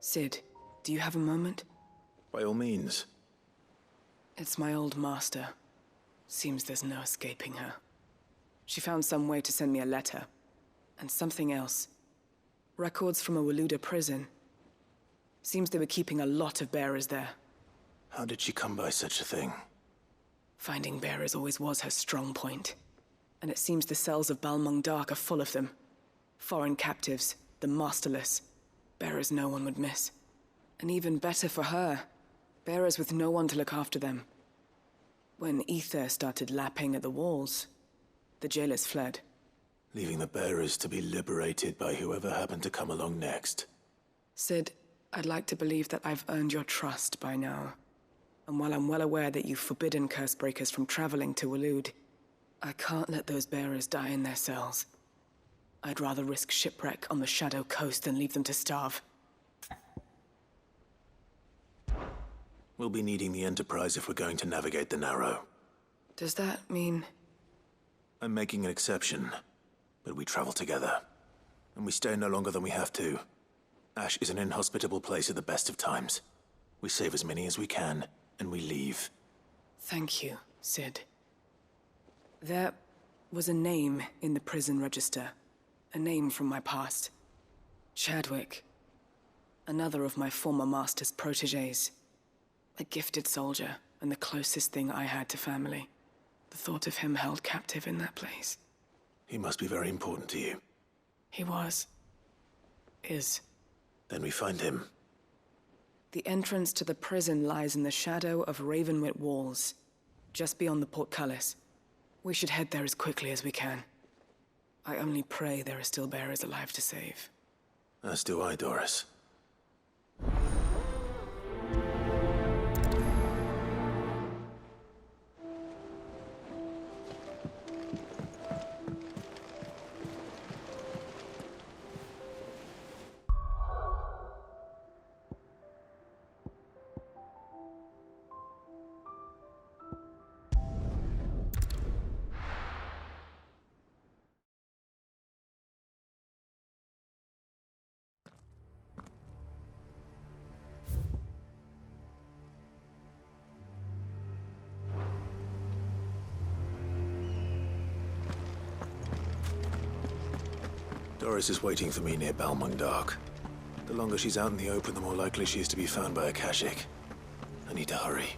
Sid, do you have a moment? By all means. It's my old master. Seems there's no escaping her. She found some way to send me a letter. And something else. Records from a Waluda prison. Seems they were keeping a lot of bearers there. How did she come by such a thing? Finding bearers always was her strong point. And it seems the cells of Balmung Dark are full of them. Foreign captives, the masterless. Bearers no one would miss. And even better for her, bearers with no one to look after them. When ether started lapping at the walls, the jailers fled. Leaving the bearers to be liberated by whoever happened to come along next. Sid, I'd like to believe that I've earned your trust by now. And while I'm well aware that you've forbidden Cursebreakers from traveling to Waloed, I can't let those bearers die in their cells. I'd rather risk shipwreck on the Shadow Coast than leave them to starve. We'll be needing the Enterprise if we're going to navigate the Narrow. Does that mean... I'm making an exception, but we travel together. And we stay no longer than we have to. Ash is an inhospitable place at the best of times. We save as many as we can, and we leave. Thank you, Sid. There was a name in the prison register. A name from my past. Chadwick. Another of my former master's protégés. A gifted soldier, and the closest thing I had to family. The thought of him held captive in that place. He must be very important to you. He was. Is. Then we find him. The entrance to the prison lies in the shadow of Ravenwit Walls, just beyond the portcullis. We should head there as quickly as we can. I only pray there are still bearers alive to save. As do I, Doris. Doris is waiting for me near Balmung Dark. The longer she's out in the open, the more likely she is to be found by a Kashyyyk. I need to hurry.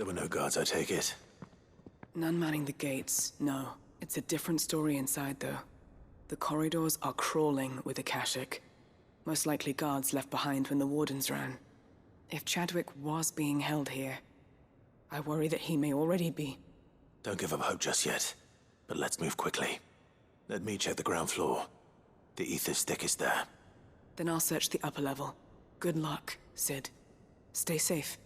There were no guards, I take it. None manning the gates, no. It's a different story inside, though. The corridors are crawling with Akashic. Most likely guards left behind when the Wardens ran. If Chadwick was being held here, I worry that he may already be. Don't give up hope just yet, but let's move quickly. Let me check the ground floor. The ether's thickest there. Then I'll search the upper level. Good luck, Sid. Stay safe.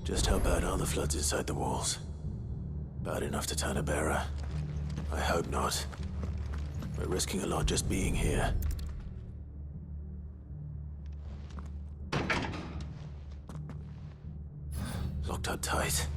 Just how bad are the floods inside the walls? Bad enough to turn a bearer? I hope not. We're risking a lot just being here. Locked up tight.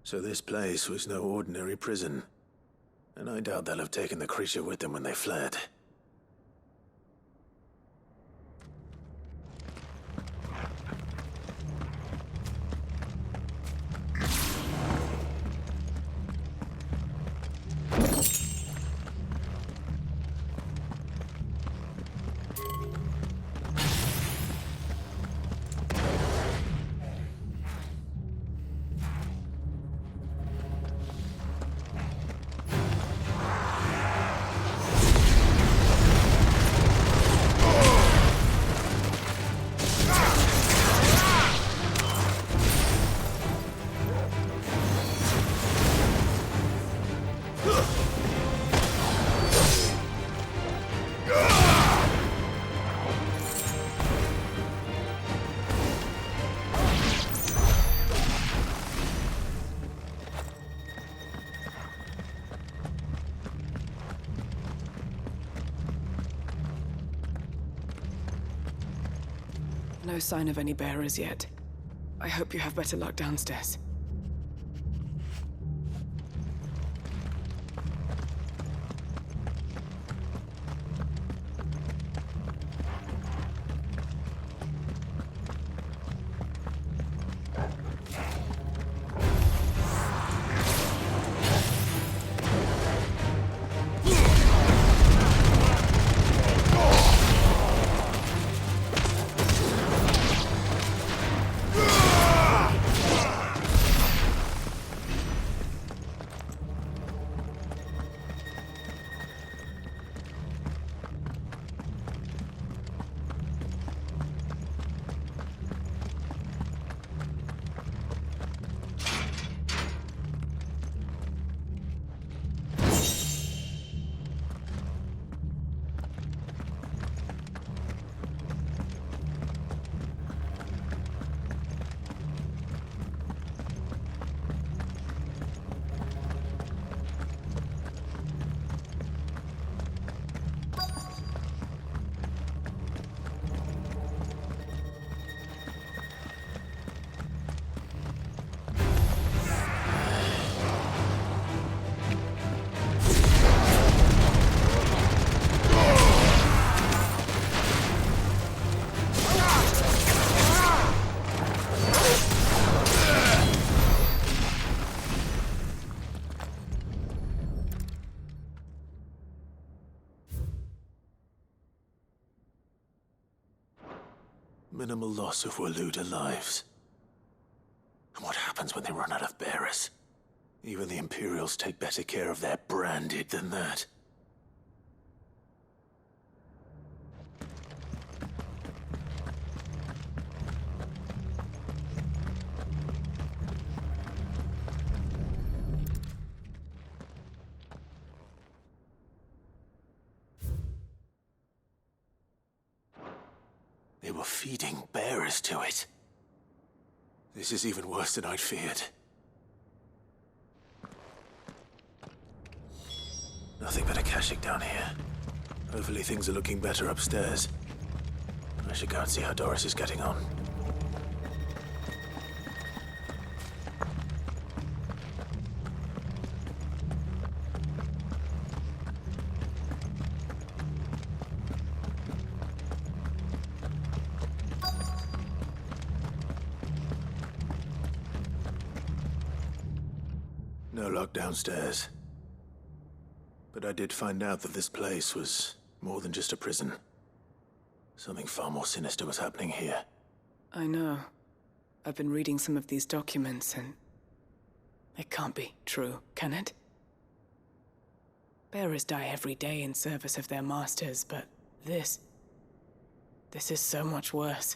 So this place was no ordinary prison. And I doubt they'll have taken the creature with them when they fled. No sign of any bearers yet. I hope you have better luck downstairs. Minimal loss of Waluda lives. And what happens when they run out of bearers? Even the Imperials take better care of their branded than that. They were feeding bearers to it. This is even worse than I'd feared. Nothing but a Akashic down here. Hopefully things are looking better upstairs. I should go and see how Doris is getting on. No lock downstairs. But I did find out that this place was more than just a prison. Something far more sinister was happening here. I know. I've been reading some of these documents and... it can't be true, can it? Bearers die every day in service of their masters, but this is so much worse.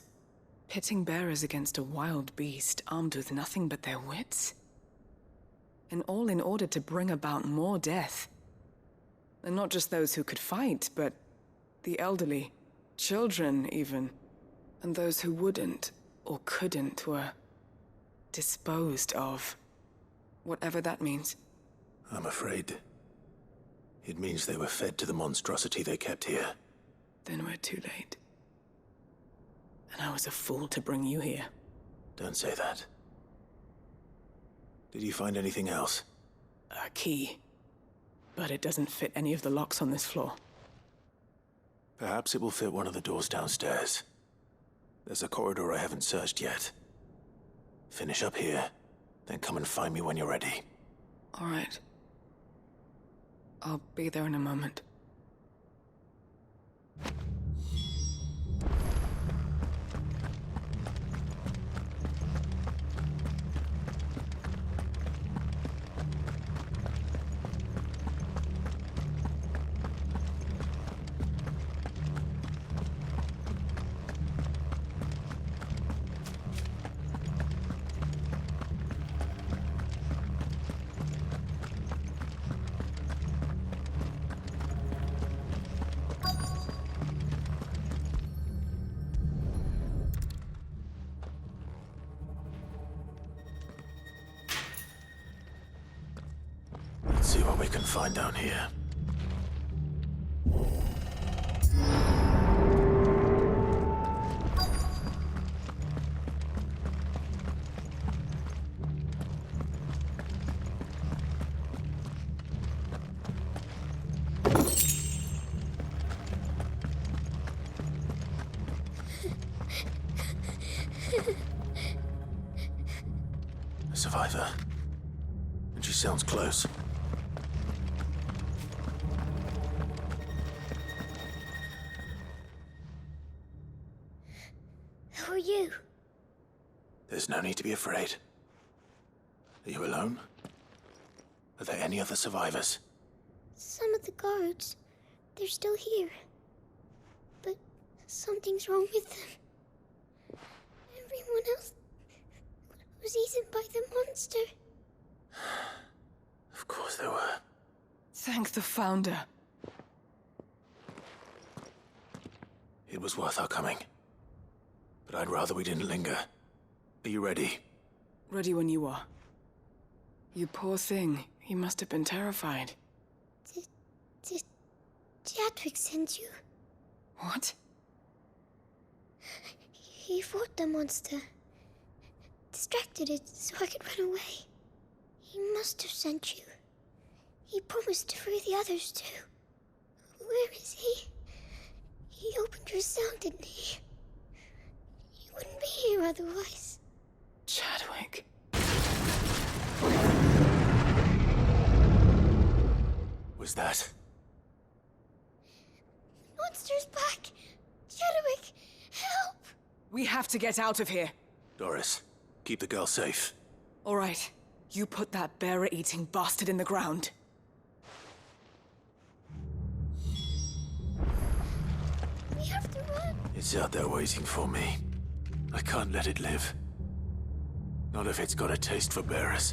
Pitting bearers against a wild beast armed with nothing but their wits? And all in order to bring about more death. And not just those who could fight, but the elderly, children even. And those who wouldn't or couldn't were disposed of. Whatever that means. I'm afraid it means they were fed to the monstrosity they kept here. Then we're too late. And I was a fool to bring you here. Don't say that. Did you find anything else? A key. But it doesn't fit any of the locks on this floor. Perhaps it will fit one of the doors downstairs. There's a corridor I haven't searched yet. Finish up here, then come and find me when you're ready. All right. I'll be there in a moment. Let's see what we can find down here. A survivor. And she sounds close. Who are you? There's no need to be afraid. Are you alone? Are there any other survivors? Some of the guards. They're still here. But something's wrong with them. Everyone else was eaten by the monster. Of course there were. Thank the Founder. It was worth our coming. But I'd rather we didn't linger. Are you ready? Ready when you are. You poor thing. He must have been terrified. Did Chadwick send you? What? He fought the monster. Distracted it so I could run away. He must have sent you. He promised to free the others too. Where is he? He opened your cell, didn't he? He wouldn't be here otherwise. Chadwick. Was that? Monster's back! Chadwick, help! We have to get out of here. Doris, keep the girl safe. All right. You put that bearer-eating bastard in the ground. We have to run. It's out there waiting for me. I can't let it live. Not if it's got a taste for bearers.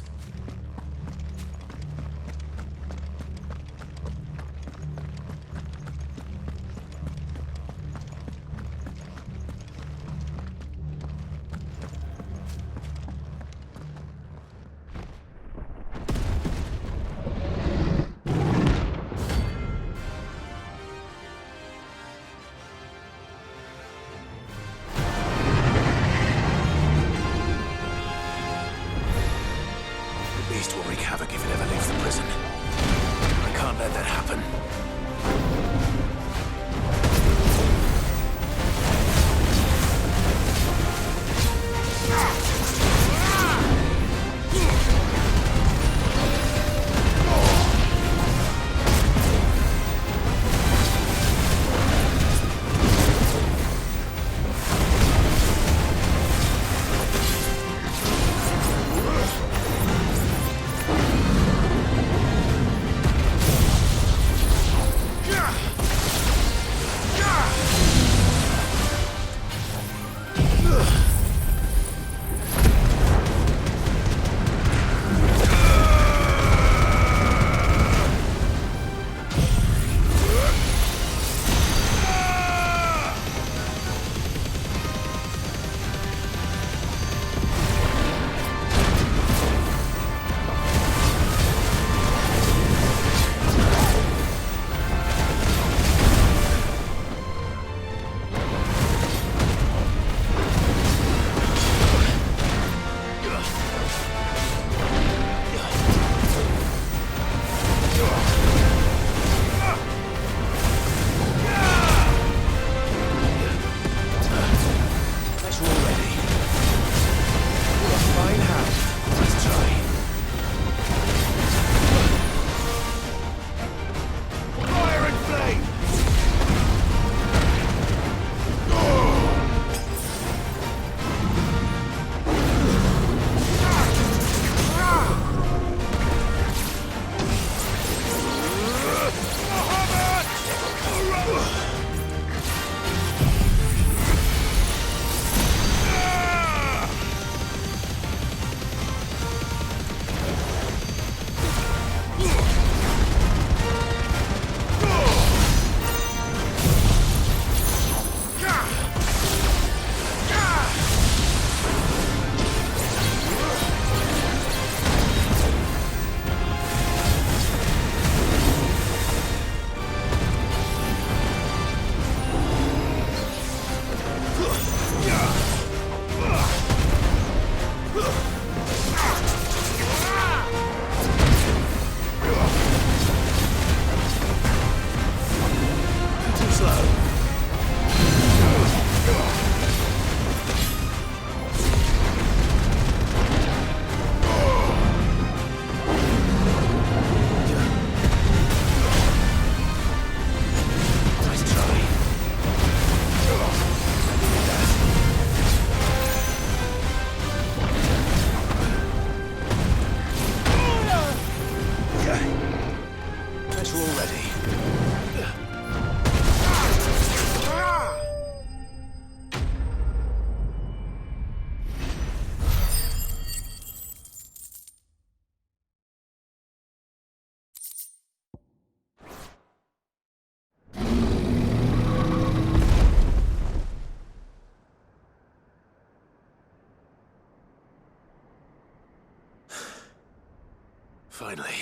Finally.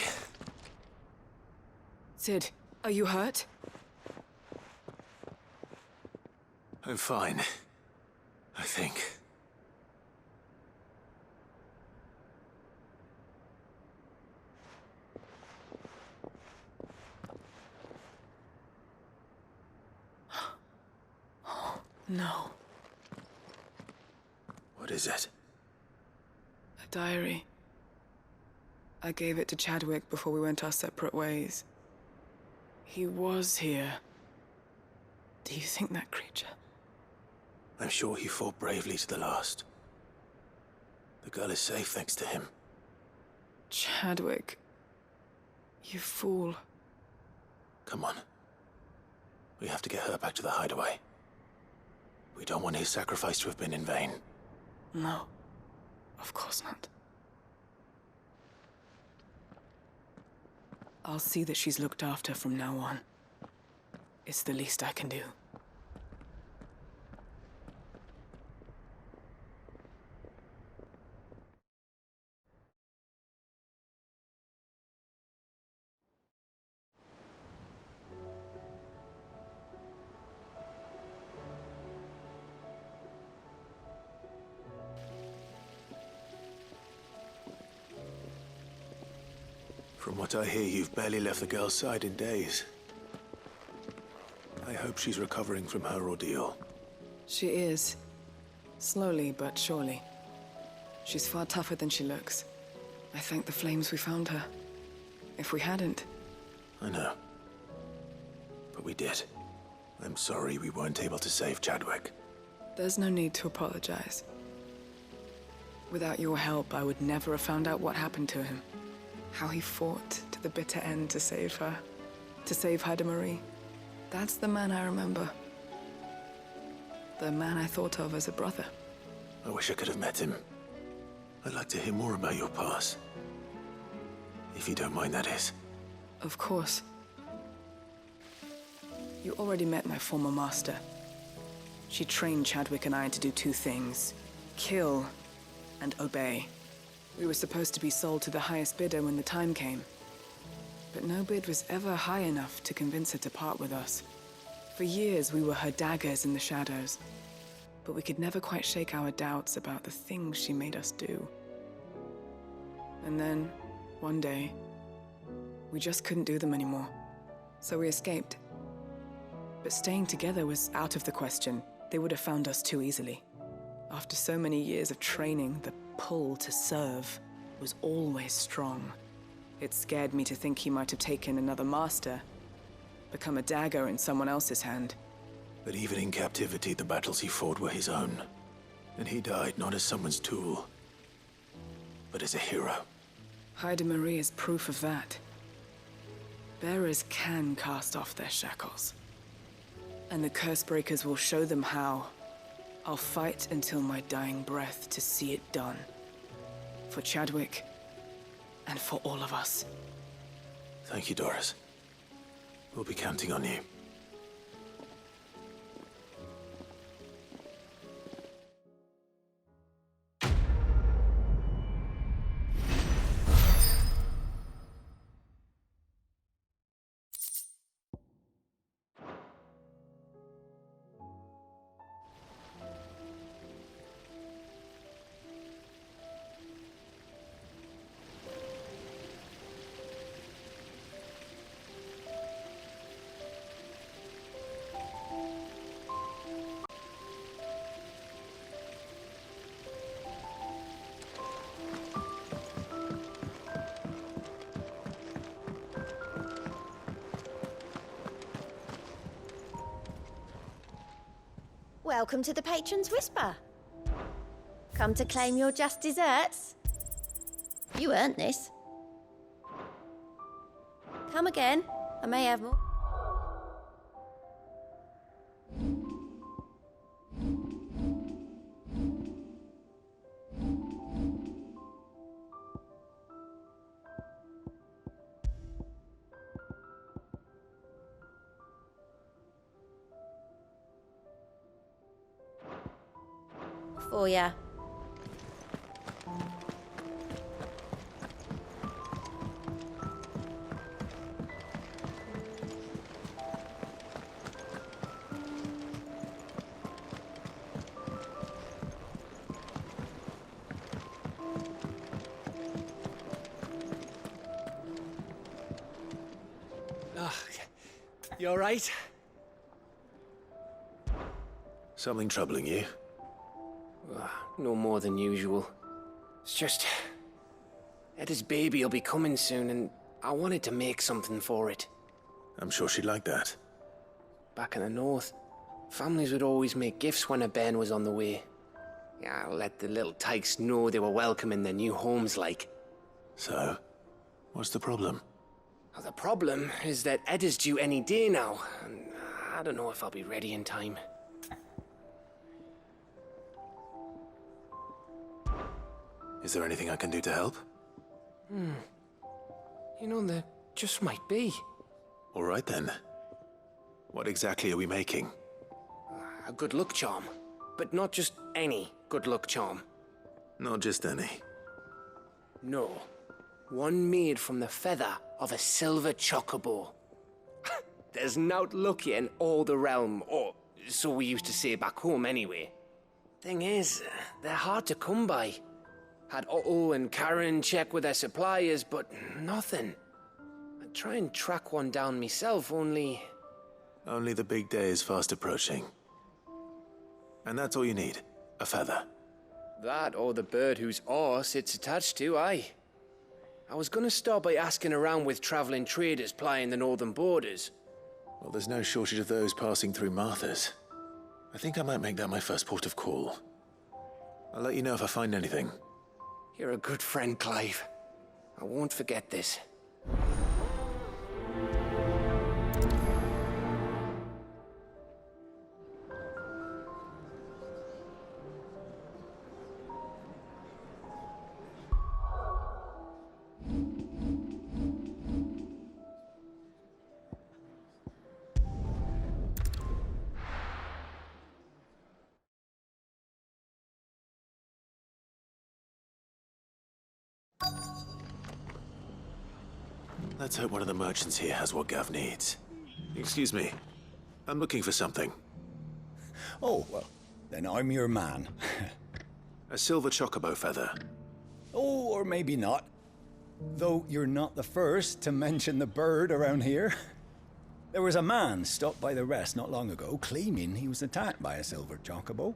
Sid, are you hurt? I'm fine. I think. No. What is it? A diary. I gave it to Chadwick before we went our separate ways. He was here. Do you think that creature? I'm sure he fought bravely to the last. The girl is safe thanks to him. Chadwick. You fool. Come on. We have to get her back to the hideaway. We don't want his sacrifice to have been in vain. No. Of course not. I'll see that she's looked after from now on. It's the least I can do. From what I hear, you've barely left the girl's side in days. I hope she's recovering from her ordeal. She is. Slowly but surely. She's far tougher than she looks. I thank the flames we found her. If we hadn't... I know. But we did. I'm sorry we weren't able to save Chadwick. There's no need to apologize. Without your help, I would never have found out what happened to him. How he fought to the bitter end to save her. To save Haida Marie. That's the man I remember. The man I thought of as a brother. I wish I could have met him. I'd like to hear more about your past. If you don't mind, that is. Of course. You already met my former master. She trained Chadwick and I to do two things. Kill and obey. We were supposed to be sold to the highest bidder when the time came. But no bid was ever high enough to convince her to part with us. For years, we were her daggers in the shadows. But we could never quite shake our doubts about the things she made us do. And then, one day, we just couldn't do them anymore. So we escaped. But staying together was out of the question. They would have found us too easily. After so many years of training, the pull to serve was always strong. It scared me to think he might have taken another master, become a dagger in someone else's hand. But even in captivity, the battles he fought were his own. And he died not as someone's tool, but as a hero. Haida Marie is proof of that. Bearers can cast off their shackles. And the Cursebreakers will show them how. I'll fight until my dying breath to see it done. For Chadwick, and for all of us. Thank you, Doris. We'll be counting on you. Welcome to the Patron's Whisper. Come to claim your just desserts? You earned this. Come again. I may have more. For ya. You all right? Something troubling you? No more than usual. It's just... Eda's baby will be coming soon, and I wanted to make something for it. I'm sure she'd like that. Back in the north, families would always make gifts when a bairn was on the way. Yeah, let the little tykes know they were welcome in their new homes, like. So, what's the problem? Well, the problem is that Eda's due any day now, and I don't know if I'll be ready in time. Is there anything I can do to help? You know, there just might be. All right then. What exactly are we making? A good luck charm. But not just any good luck charm. Not just any. No. One made from the feather of a silver chocobo. There's nowt lucky in all the realm, or so we used to say back home anyway. Thing is, they're hard to come by. Had Otto and Karen check with their suppliers, but nothing. I'd try and track one down myself, only... Only the big day is fast approaching. And that's all you need, a feather. That or the bird whose horse it's attached to, aye. I was gonna start by asking around with traveling traders plying the northern borders. Well, there's no shortage of those passing through Martha's. I think I might make that my first port of call. I'll let you know if I find anything. You're a good friend, Clive. I won't forget this. Let's hope one of the merchants here has what Gav needs. Excuse me. I'm looking for something. Oh, well, then I'm your man. A silver chocobo feather. Oh, or maybe not. Though you're not the first to mention the bird around here. There was a man stopped by the rest not long ago claiming he was attacked by a silver chocobo.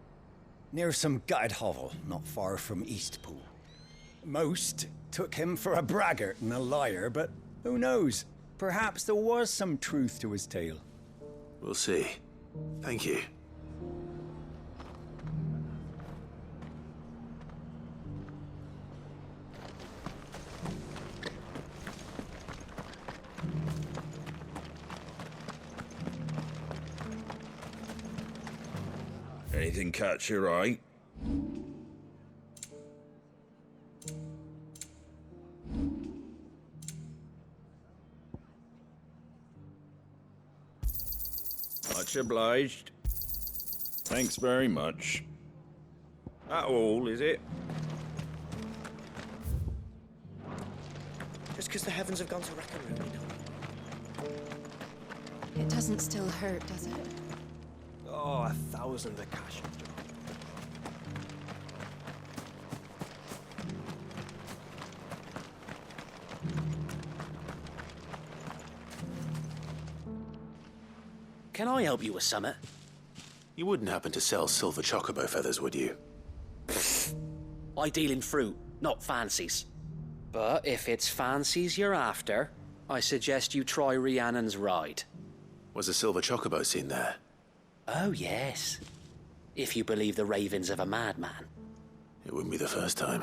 Near some gutted hovel not far from Eastpool. Most took him for a braggart and a liar, but who knows? Perhaps there was some truth to his tale. We'll see. Thank you. Anything catch your eye? Much obliged. Thanks very much. That all, is it? Just because the heavens have gone to wreck and ruin, It doesn't still hurt, does it? Oh, 1,000 the cash. Can I help you with summit? You wouldn't happen to sell silver chocobo feathers, would you? I deal in fruit, not fancies. But if it's fancies you're after, I suggest you try Rhiannon's ride. Was a silver chocobo seen there? Oh, yes. If you believe the ravings of a madman. It wouldn't be the first time.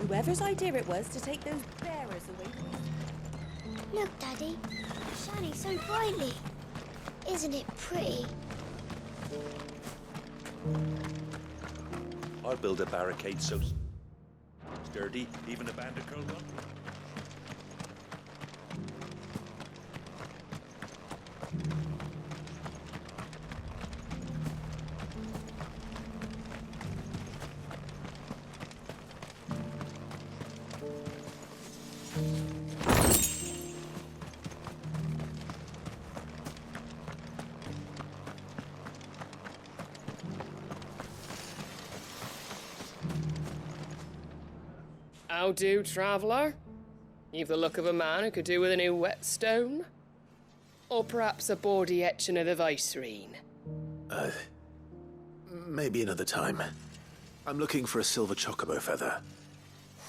Whoever's idea it was to take those bearers away from us. Look, Daddy. It's shining so brightly. Isn't it pretty? I'll build a barricade so sturdy, even a bandicoot one. How do, traveller? You've the look of a man who could do with a new whetstone. Or perhaps a bawdy etching of the Vicerine. Maybe another time. I'm looking for a silver chocobo feather.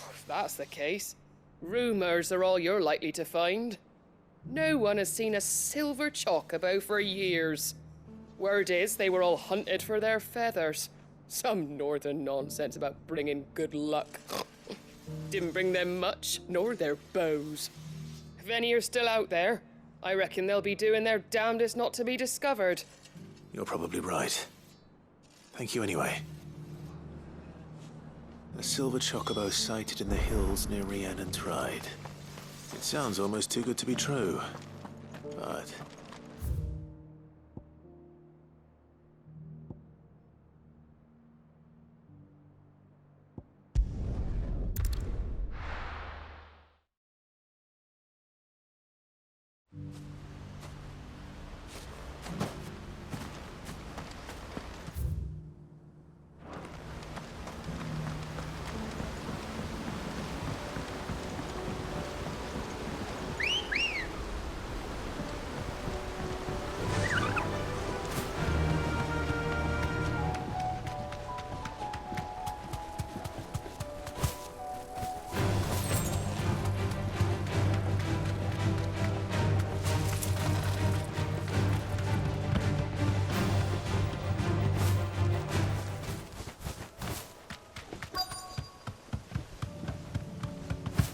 If that's the case, rumours are all you're likely to find. No one has seen a silver chocobo for years. Word is they were all hunted for their feathers. Some northern nonsense about bringing good luck. Didn't bring them much, nor their bows. If any are still out there, I reckon they'll be doing their damnedest not to be discovered. You're probably right. Thank you anyway. A silver chocobo sighted in the hills near Rhiannon's Ride. It sounds almost too good to be true, but...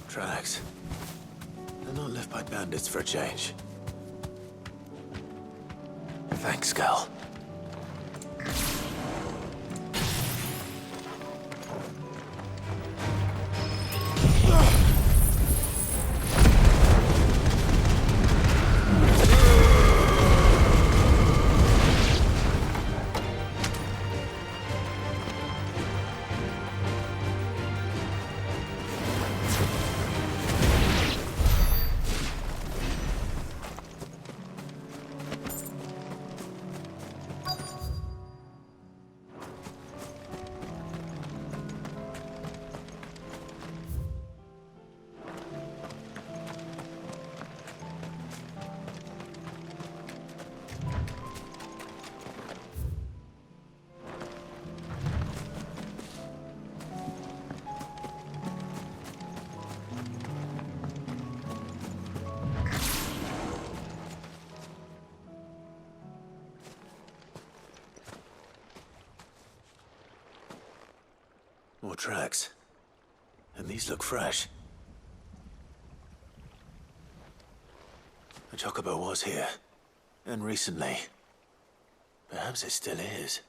Tracks. They're not left by bandits for a change. Thanks, Gal. More tracks. And these look fresh. The chocobo was here. And recently. Perhaps it still is.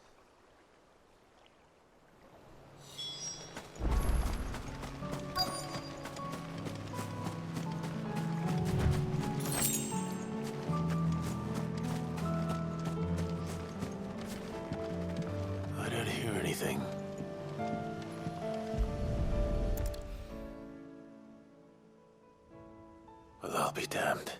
I don't hear anything. Well, I'll be damned.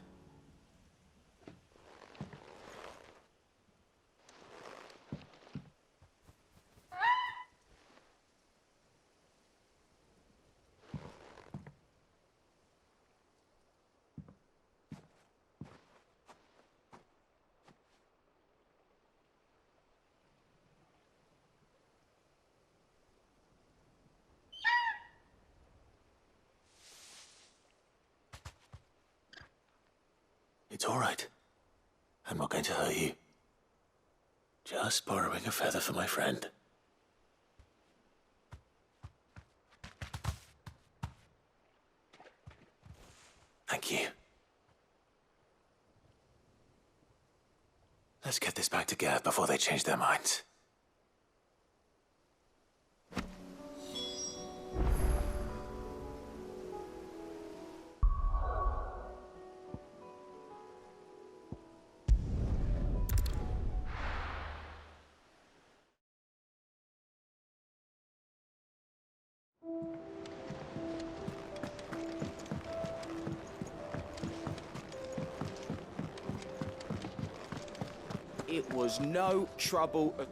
It's all right. I'm not going to hurt you. Just borrowing a feather for my friend. Thank you. Let's get this back to Gav before they change their minds. It was no trouble at...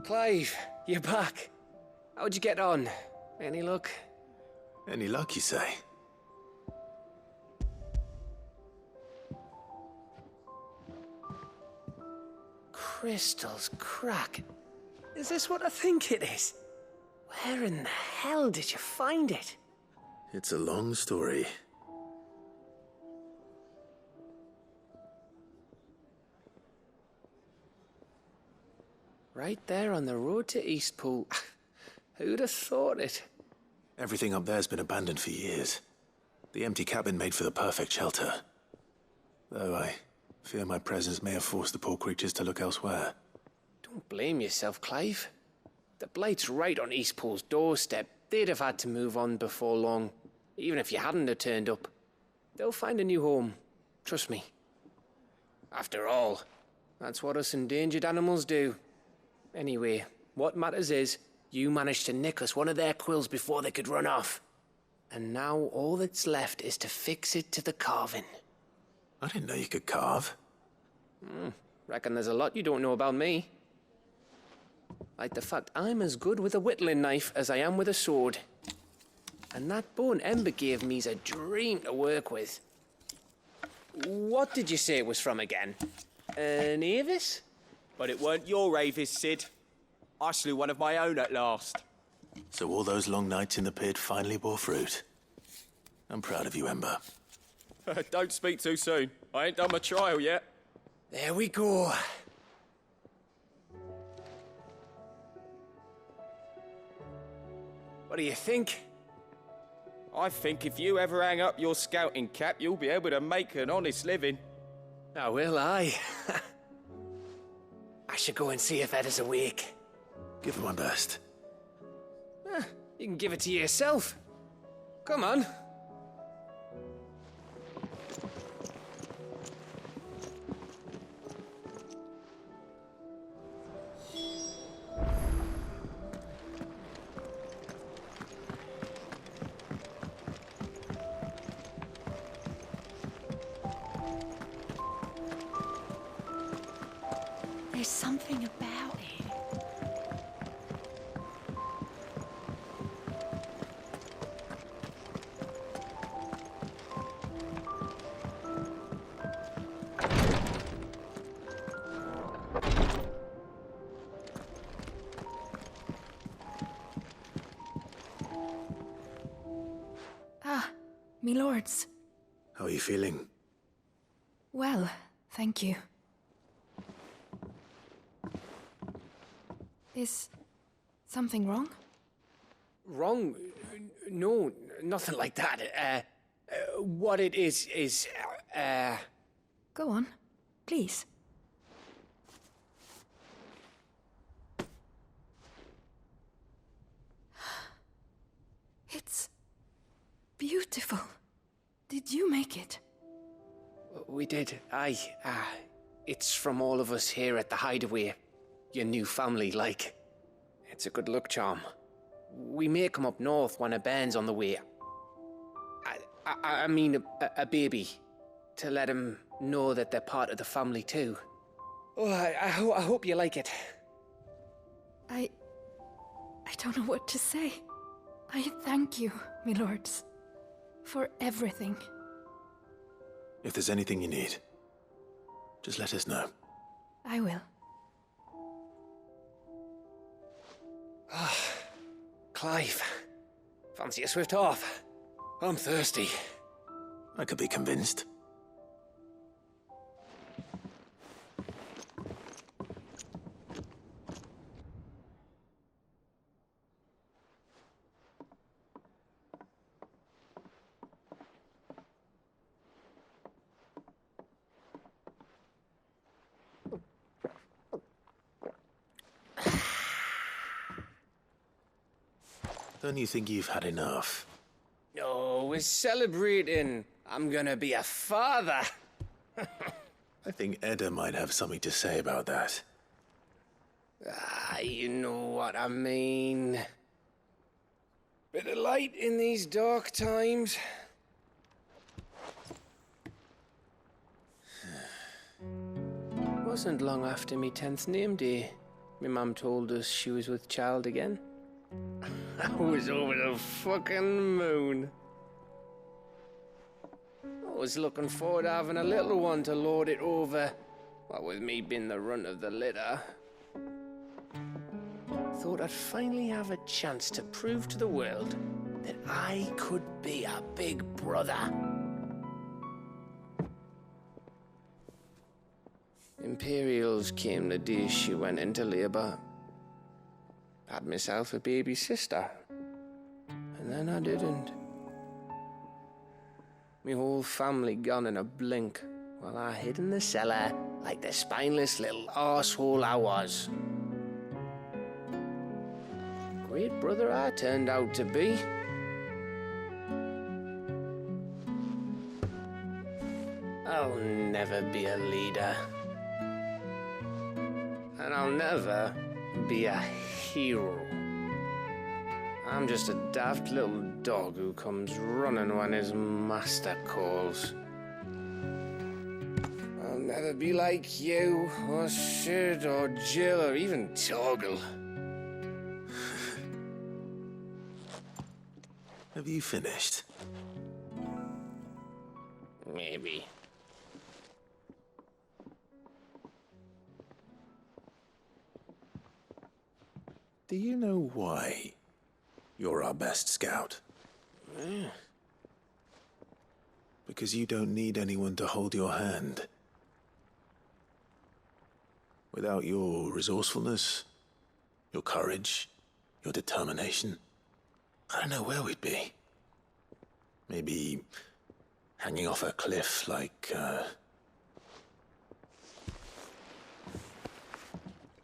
Clive, you're back. How'd you get on? Any luck? Any luck, you say? Crystals crack. Is this what I think it is? Where in the hell did you find it? It's a long story. Right there on the road to Eastpool. Who'd have thought it? Everything up there's been abandoned for years. The empty cabin made for the perfect shelter. Though I fear my presence may have forced the poor creatures to look elsewhere. Don't blame yourself, Clive. The Blight's right on Eastpool's doorstep. They'd have had to move on before long, even if you hadn't have turned up. They'll find a new home. Trust me. After all, that's what us endangered animals do. Anyway, what matters is, you managed to nick us one of their quills before they could run off. And now all that's left is to fix it to the carving. I didn't know you could carve. Reckon there's a lot you don't know about me. Like the fact I'm as good with a whittling knife as I am with a sword. And that bone Ember gave me's a dream to work with. What did you say it was from again? An Avis? But it weren't your Avis, Sid. I slew one of my own at last. So all those long nights in the pit finally bore fruit. I'm proud of you, Ember. Don't speak too soon. I ain't done my trial yet. There we go. What do you think? I think if you ever hang up your scouting cap, you'll be able to make an honest living. Oh, will I? I should go and see if Ed is awake. Give it my best. You can give it to yourself. Come on. There's something about it. Ah, me lords. How are you feeling? Well, thank you. Is something wrong? Wrong? No, nothing like that. What it is, Go on, please. It's beautiful. Did you make it? We did. Aye. It's from all of us here at the Hideaway. Your new family, like. It's a good luck charm. We may come up north when a band's on the way. I mean a baby. To let him know that they're part of the family too. Oh, I hope you like it. I don't know what to say. I thank you, my lords, for everything. If there's anything you need, just let us know. I will. Clive, fancy a swift off? I'm thirsty. I could be convinced. Don't you think you've had enough? No, we're celebrating. I'm gonna be a father. I think Edda might have something to say about that. You know what I mean. Bit of light in these dark times. Wasn't long after me 10th name day. My mum told us she was with child again. I was over the fucking moon. I was looking forward to having a little one to lord it over, what with me being the runt of the litter. Thought I'd finally have a chance to prove to the world that I could be a big brother. Imperials came the day she went into labour. Had myself a baby sister, and then I didn't. Me whole family gone in a blink, while I hid in the cellar like the spineless little arsehole I was. Great brother I turned out to be. I'll never be a leader. And I'll never be a hero. I'm just a daft little dog who comes running when his master calls. I'll never be like you, or Sid, or Jill, or even Torgal. Have you finished? Maybe. Do you know why you're our best scout? Yeah. Because you don't need anyone to hold your hand. Without your resourcefulness, your courage, your determination, I don't know where we'd be. Maybe hanging off a cliff like,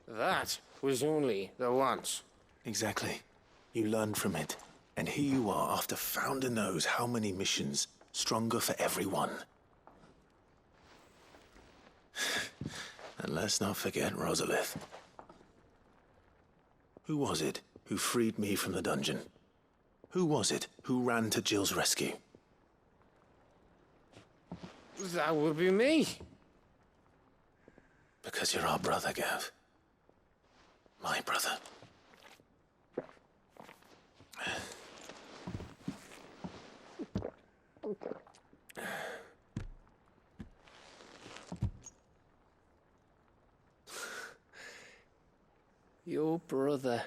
That was only the once. Exactly. You learned from it. And here you are after Founder knows how many missions, stronger for everyone. And let's not forget Rosalith. Who was it who freed me from the dungeon? Who was it who ran to Jill's rescue? That would be me. Because you're our brother, Gav. My brother. Your brother.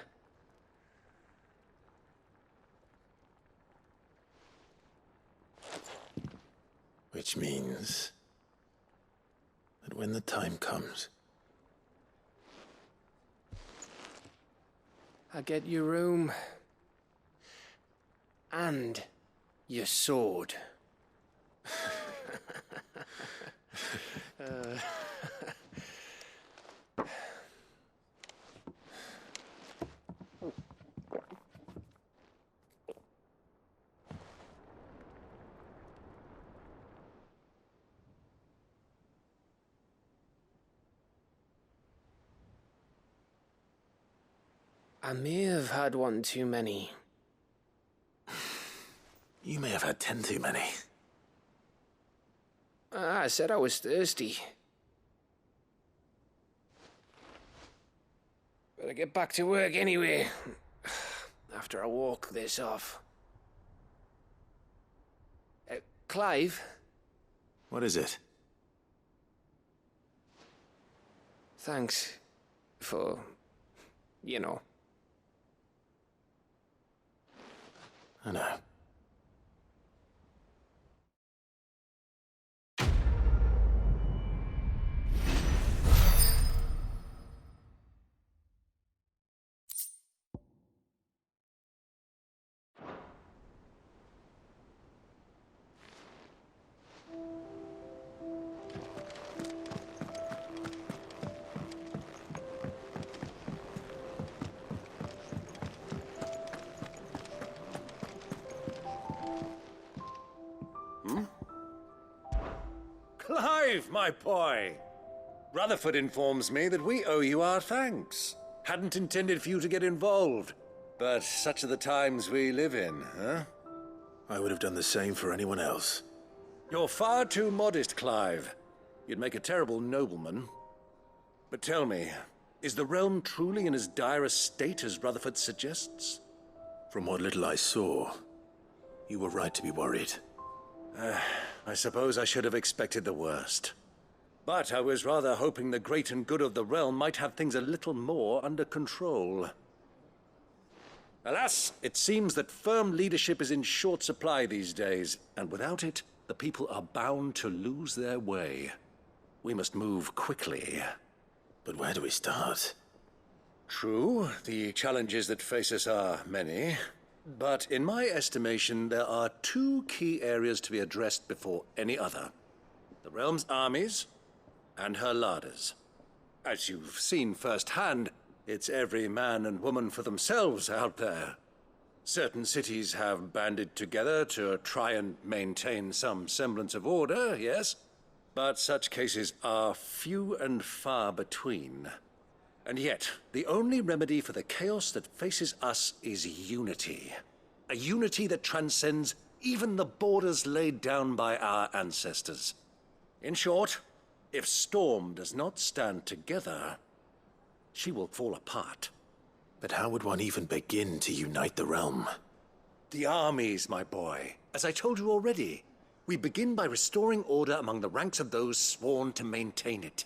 Which means that when the time comes, I get your room. And your sword. I may have had one too many. You may have had 10 too many. I said I was thirsty. Better get back to work anyway, after I walk this off. Clive? What is it? Thanks for, you know. I know. Clive, my boy! Rutherford informs me that we owe you our thanks. Hadn't intended for you to get involved, but such are the times we live in, huh? I would have done the same for anyone else. You're far too modest, Clive. You'd make a terrible nobleman. But tell me, is the realm truly in as dire a state as Rutherford suggests? From what little I saw, you were right to be worried. I suppose I should have expected the worst. But I was rather hoping the great and good of the realm might have things a little more under control. Alas, it seems that firm leadership is in short supply these days, and without it, the people are bound to lose their way. We must move quickly. But where do we start? True, the challenges that face us are many. But in my estimation, there are two key areas to be addressed before any other. The realm's armies and her larders. As you've seen firsthand, it's every man and woman for themselves out there. Certain cities have banded together to try and maintain some semblance of order, yes, but such cases are few and far between. And yet, the only remedy for the chaos that faces us is unity. A unity that transcends even the borders laid down by our ancestors. In short, if Storm does not stand together, she will fall apart. But how would one even begin to unite the realm? The armies, my boy. As I told you already, we begin by restoring order among the ranks of those sworn to maintain it.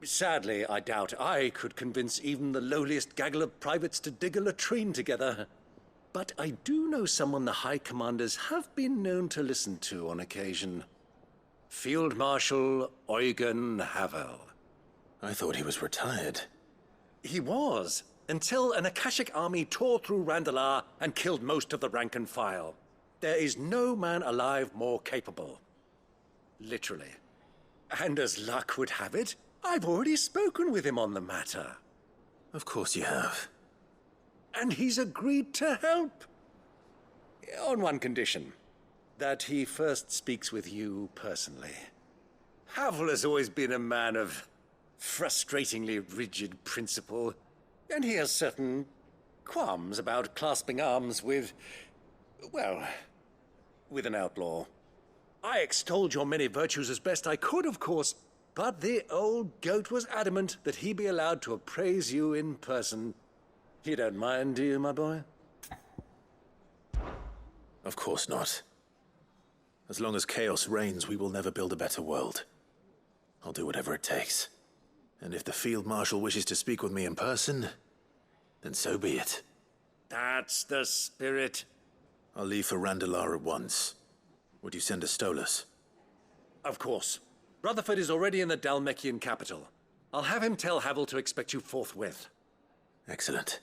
Sadly, I doubt I could convince even the lowliest gaggle of privates to dig a latrine together. But I do know someone the High Commanders have been known to listen to on occasion. Field Marshal Eugen Havel. I thought he was retired. He was, until an Akashic army tore through Randalar and killed most of the rank and file. There is no man alive more capable. Literally. And as luck would have it, I've already spoken with him on the matter. Of course you have. And he's agreed to help. On one condition. That he first speaks with you personally. Havel has always been a man of frustratingly rigid principle, and he has certain qualms about clasping arms with, well, with an outlaw. I extolled your many virtues as best I could, of course, but the old goat was adamant that he be allowed to appraise you in person. You don't mind, do you, my boy? Of course not. As long as chaos reigns, we will never build a better world. I'll do whatever it takes. And if the Field Marshal wishes to speak with me in person, then so be it. That's the spirit. I'll leave for Randalar at once. Would you send a Stolas? Of course. Rutherford is already in the Dalmekian capital. I'll have him tell Havel to expect you forthwith. Excellent.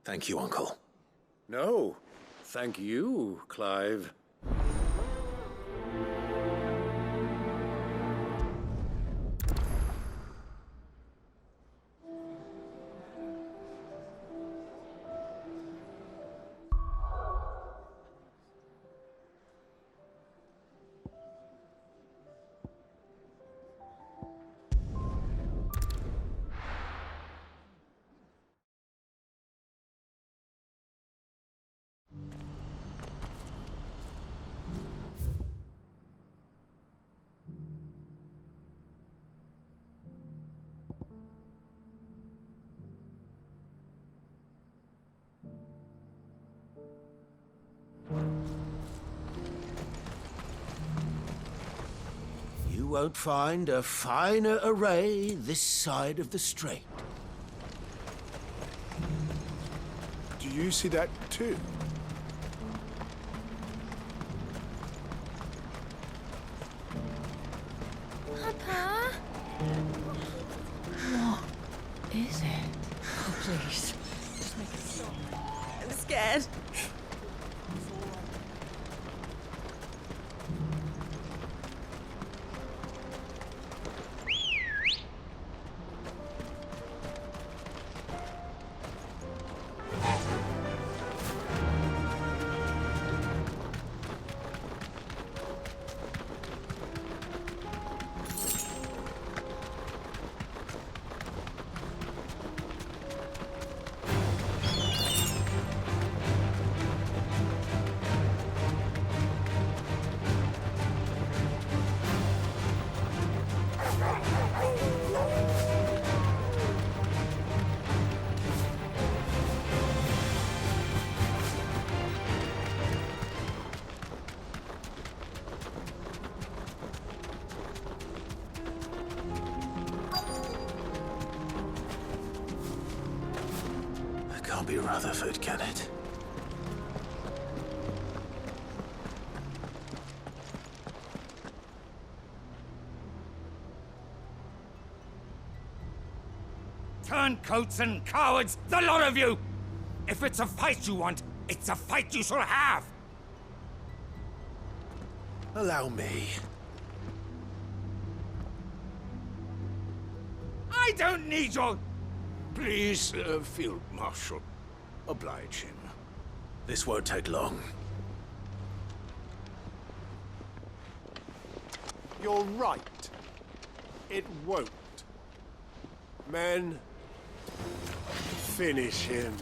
Thank you, Uncle. No, thank you, Clive. You won't find a finer array this side of the strait. Do you see that too? Papa? What is it? Oh, please. Just make it stop. I'm scared. Can't be Rutherford, can it? Turncoats and cowards, the lot of you! If it's a fight you want, it's a fight you shall have! Allow me. I don't need your... Please, Field Marshal, oblige him. This won't take long. You're right. It won't. Men, finish him.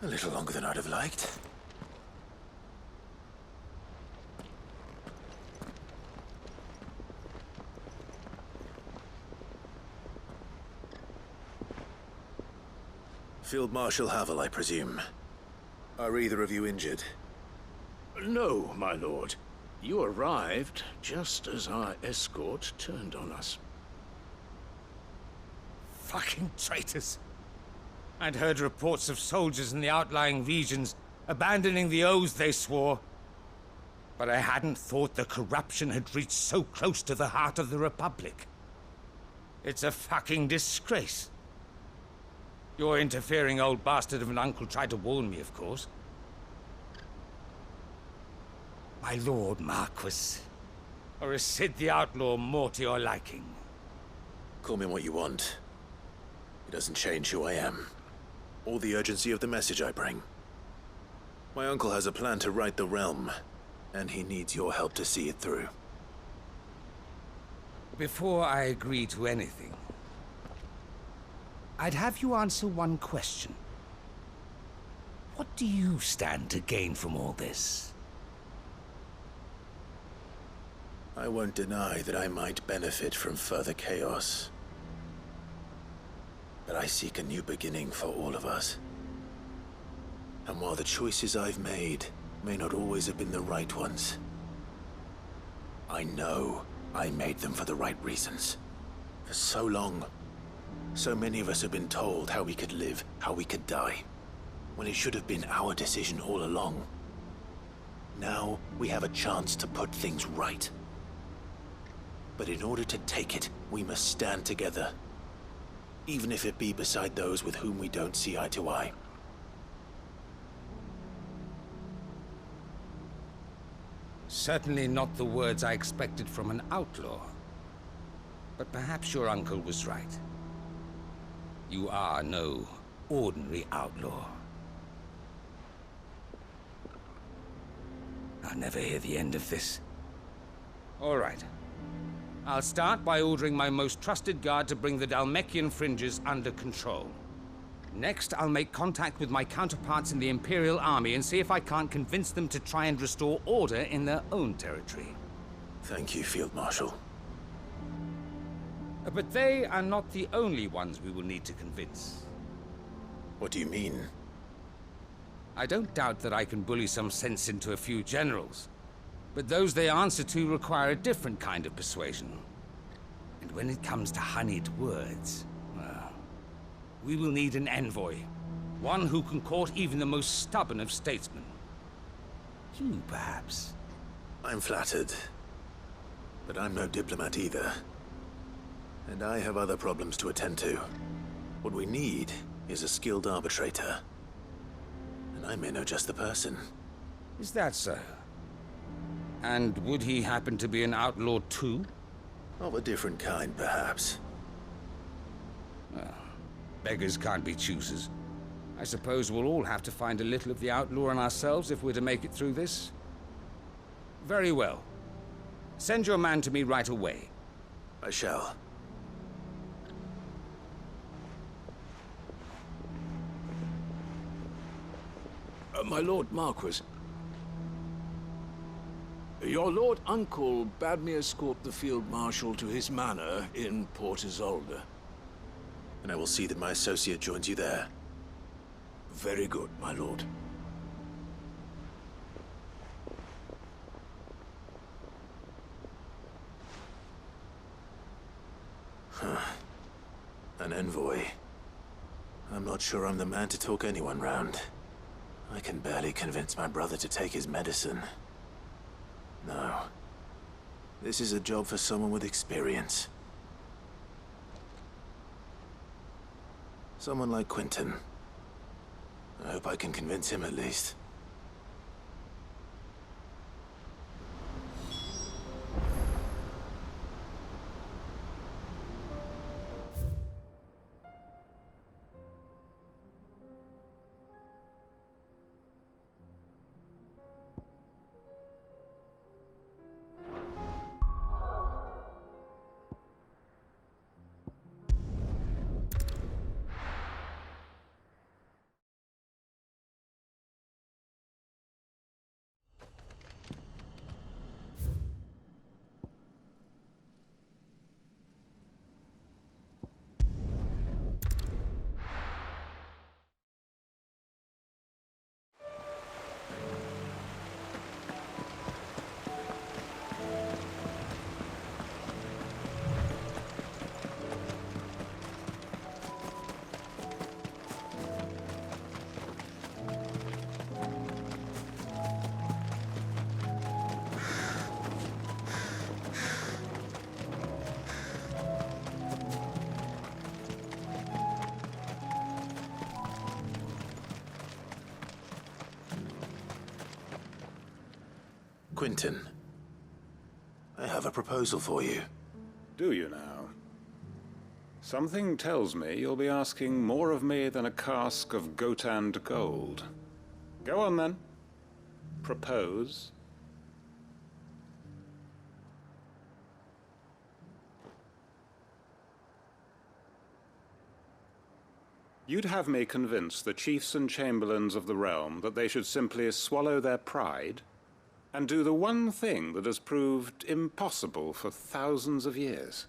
A little longer than I'd have liked. Field Marshal Havel, I presume. Are either of you injured? No, my lord. You arrived just as our escort turned on us. Fucking traitors! I'd heard reports of soldiers in the outlying regions abandoning the oaths they swore. But I hadn't thought the corruption had reached so close to the heart of the Republic. It's a fucking disgrace. Your interfering old bastard of an uncle tried to warn me, of course. My lord Marquis, or is Sid the Outlaw more to your liking? Call me what you want. It doesn't change who I am, or the urgency of the message I bring. My uncle has a plan to right the realm, and he needs your help to see it through. Before I agree to anything, I'd have you answer one question. What do you stand to gain from all this? I won't deny that I might benefit from further chaos. But I seek a new beginning for all of us. And while the choices I've made may not always have been the right ones, I know I made them for the right reasons. For so long, so many of us have been told how we could live, how we could die, when it should have been our decision all along. Now we have a chance to put things right. But in order to take it, we must stand together, even if it be beside those with whom we don't see eye to eye. Certainly not the words I expected from an outlaw. But perhaps your uncle was right. You are no ordinary outlaw. I'll never hear the end of this. All right. I'll start by ordering my most trusted guard to bring the Dhalmekian fringes under control. Next, I'll make contact with my counterparts in the Imperial Army and see if I can't convince them to try and restore order in their own territory. Thank you, Field Marshal. But they are not the only ones we will need to convince. What do you mean? I don't doubt that I can bully some sense into a few generals, but those they answer to require a different kind of persuasion. And when it comes to honeyed words, well, we will need an envoy. One who can court even the most stubborn of statesmen. You, perhaps. I'm flattered. But I'm no diplomat either. And I have other problems to attend to. What we need is a skilled arbitrator. And I may know just the person. Is that so? And would he happen to be an outlaw too? Of a different kind, perhaps. Well, beggars can't be choosers. I suppose we'll all have to find a little of the outlaw in ourselves if we're to make it through this. Very well. Send your man to me right away. I shall. My Lord Marquis. Your Lord Uncle bade me escort the Field Marshal to his manor in Port Isolde. And I will see that my associate joins you there. Very good, my lord. An envoy. I'm not sure I'm the man to talk anyone round. I can barely convince my brother to take his medicine. No. This is a job for someone with experience. Someone like Quentin. I hope I can convince him at least. Quentin, I have a proposal for you. Do you now? Something tells me you'll be asking more of me than a cask of Gotand gold. Go on then. Propose. You'd have me convince the chiefs and chamberlains of the realm that they should simply swallow their pride and do the one thing that has proved impossible for thousands of years.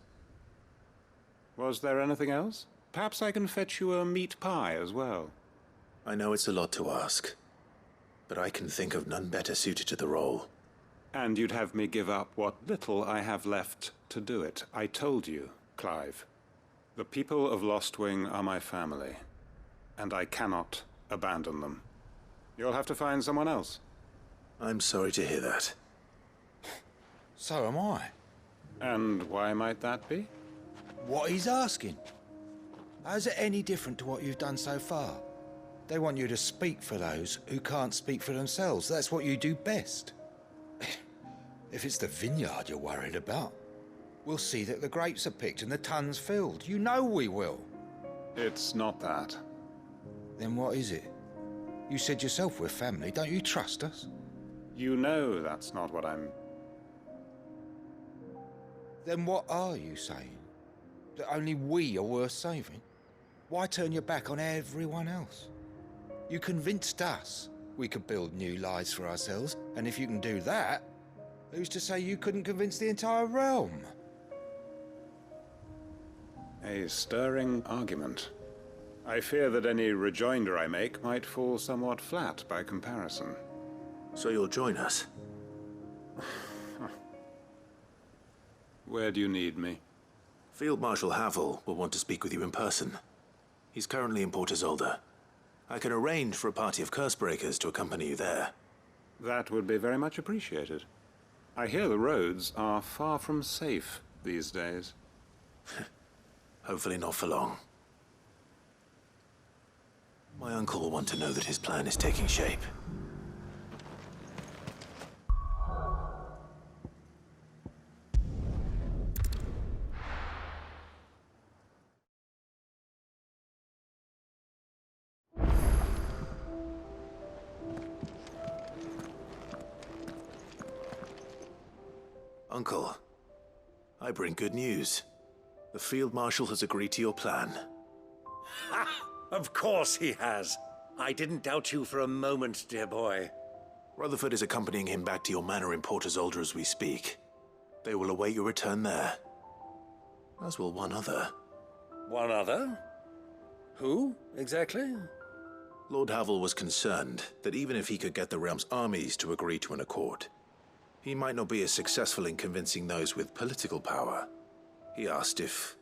Was there anything else? Perhaps I can fetch you a meat pie as well. I know it's a lot to ask, but I can think of none better suited to the role. And you'd have me give up what little I have left to do it. I told you, Clive. The people of Lostwing are my family, and I cannot abandon them. You'll have to find someone else. I'm sorry to hear that. So am I. And why might that be? What he's asking. How's it any different to what you've done so far? They want you to speak for those who can't speak for themselves. That's what you do best. If it's the vineyard you're worried about, we'll see that the grapes are picked and the tons filled. You know we will. It's not that. Then what is it? You said yourself we're family. Don't you trust us? You know that's not what I'm... Then what are you saying? That only we are worth saving? Why turn your back on everyone else? You convinced us we could build new lives for ourselves, and if you can do that, who's to say you couldn't convince the entire realm? A stirring argument. I fear that any rejoinder I make might fall somewhat flat by comparison. So you'll join us? Where do you need me? Field Marshal Havel will want to speak with you in person. He's currently in Port Isolde. I can arrange for a party of Cursebreakers to accompany you there. That would be very much appreciated. I hear the roads are far from safe these days. Hopefully not for long. My uncle will want to know that his plan is taking shape. Uncle, I bring good news. The Field Marshal has agreed to your plan. Ha! Of course he has. I didn't doubt you for a moment, dear boy. Rutherford is accompanying him back to your manor in Port Isolde as we speak. They will await your return there. As will one other. One other? Who, exactly? Lord Havel was concerned that even if he could get the realm's armies to agree to an accord, he might not be as successful in convincing those with political power. He asked if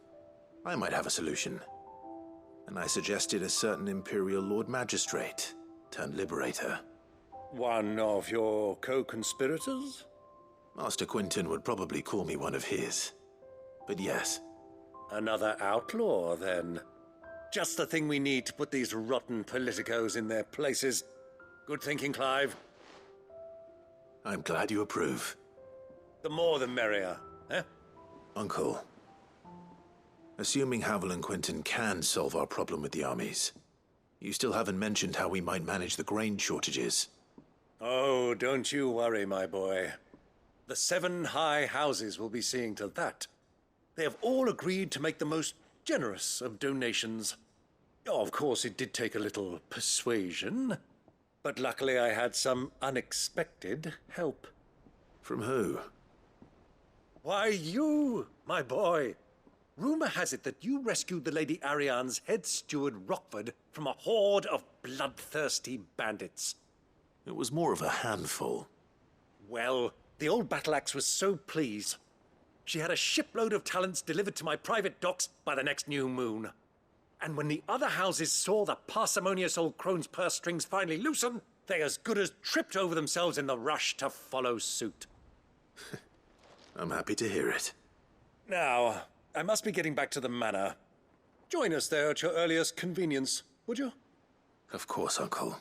I might have a solution, and I suggested a certain Imperial Lord Magistrate turned Liberator. One of your co-conspirators? Master Quinton would probably call me one of his, but yes. Another outlaw, then. Just the thing we need to put these rotten politicos in their places. Good thinking, Clive. I'm glad you approve. The more the merrier, eh? Uncle, assuming Havel and Quinton can solve our problem with the armies, you still haven't mentioned how we might manage the grain shortages. Oh, don't you worry, my boy. The 7 high houses will be seeing to that. They have all agreed to make the most generous of donations. Oh, of course, it did take a little persuasion, but luckily I had some unexpected help. From who? Why, you, my boy. Rumor has it that you rescued the Lady Ariane's head steward Rockford from a horde of bloodthirsty bandits. It was more of a handful. Well, the old battle axe was so pleased. She had a shipload of talents delivered to my private docks by the next new moon. And when the other houses saw the parsimonious old crone's purse strings finally loosen, they as good as tripped over themselves in the rush to follow suit. I'm happy to hear it. Now, I must be getting back to the manor. Join us there at your earliest convenience, would you? Of course, Uncle.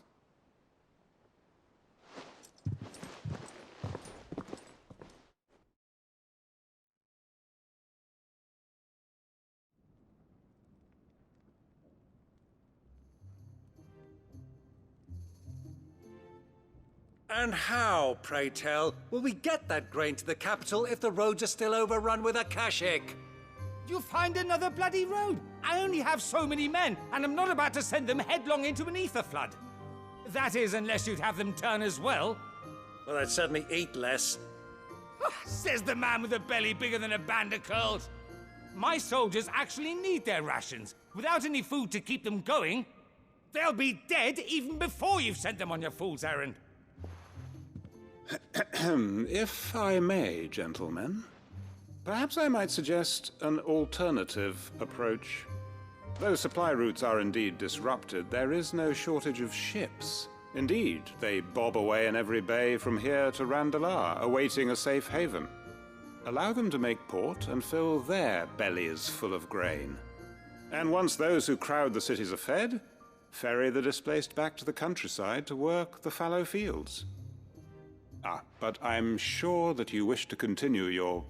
And how, pray tell, will we get that grain to the capital if the roads are still overrun with akashic? You find another bloody road. I only have so many men, and I'm not about to send them headlong into an ether flood. That is, unless you'd have them turn as well. Well, I'd certainly eat less. Says the man with a belly bigger than a band of curls. My soldiers actually need their rations. Without any food to keep them going, they'll be dead even before you've sent them on your fool's errand. If I may, gentlemen, perhaps I might suggest an alternative approach. Though supply routes are indeed disrupted, there is no shortage of ships. Indeed, they bob away in every bay from here to Randalar, awaiting a safe haven. Allow them to make port and fill their bellies full of grain. And once those who crowd the cities are fed, ferry the displaced back to the countryside to work the fallow fields. But I'm sure that you wish to continue your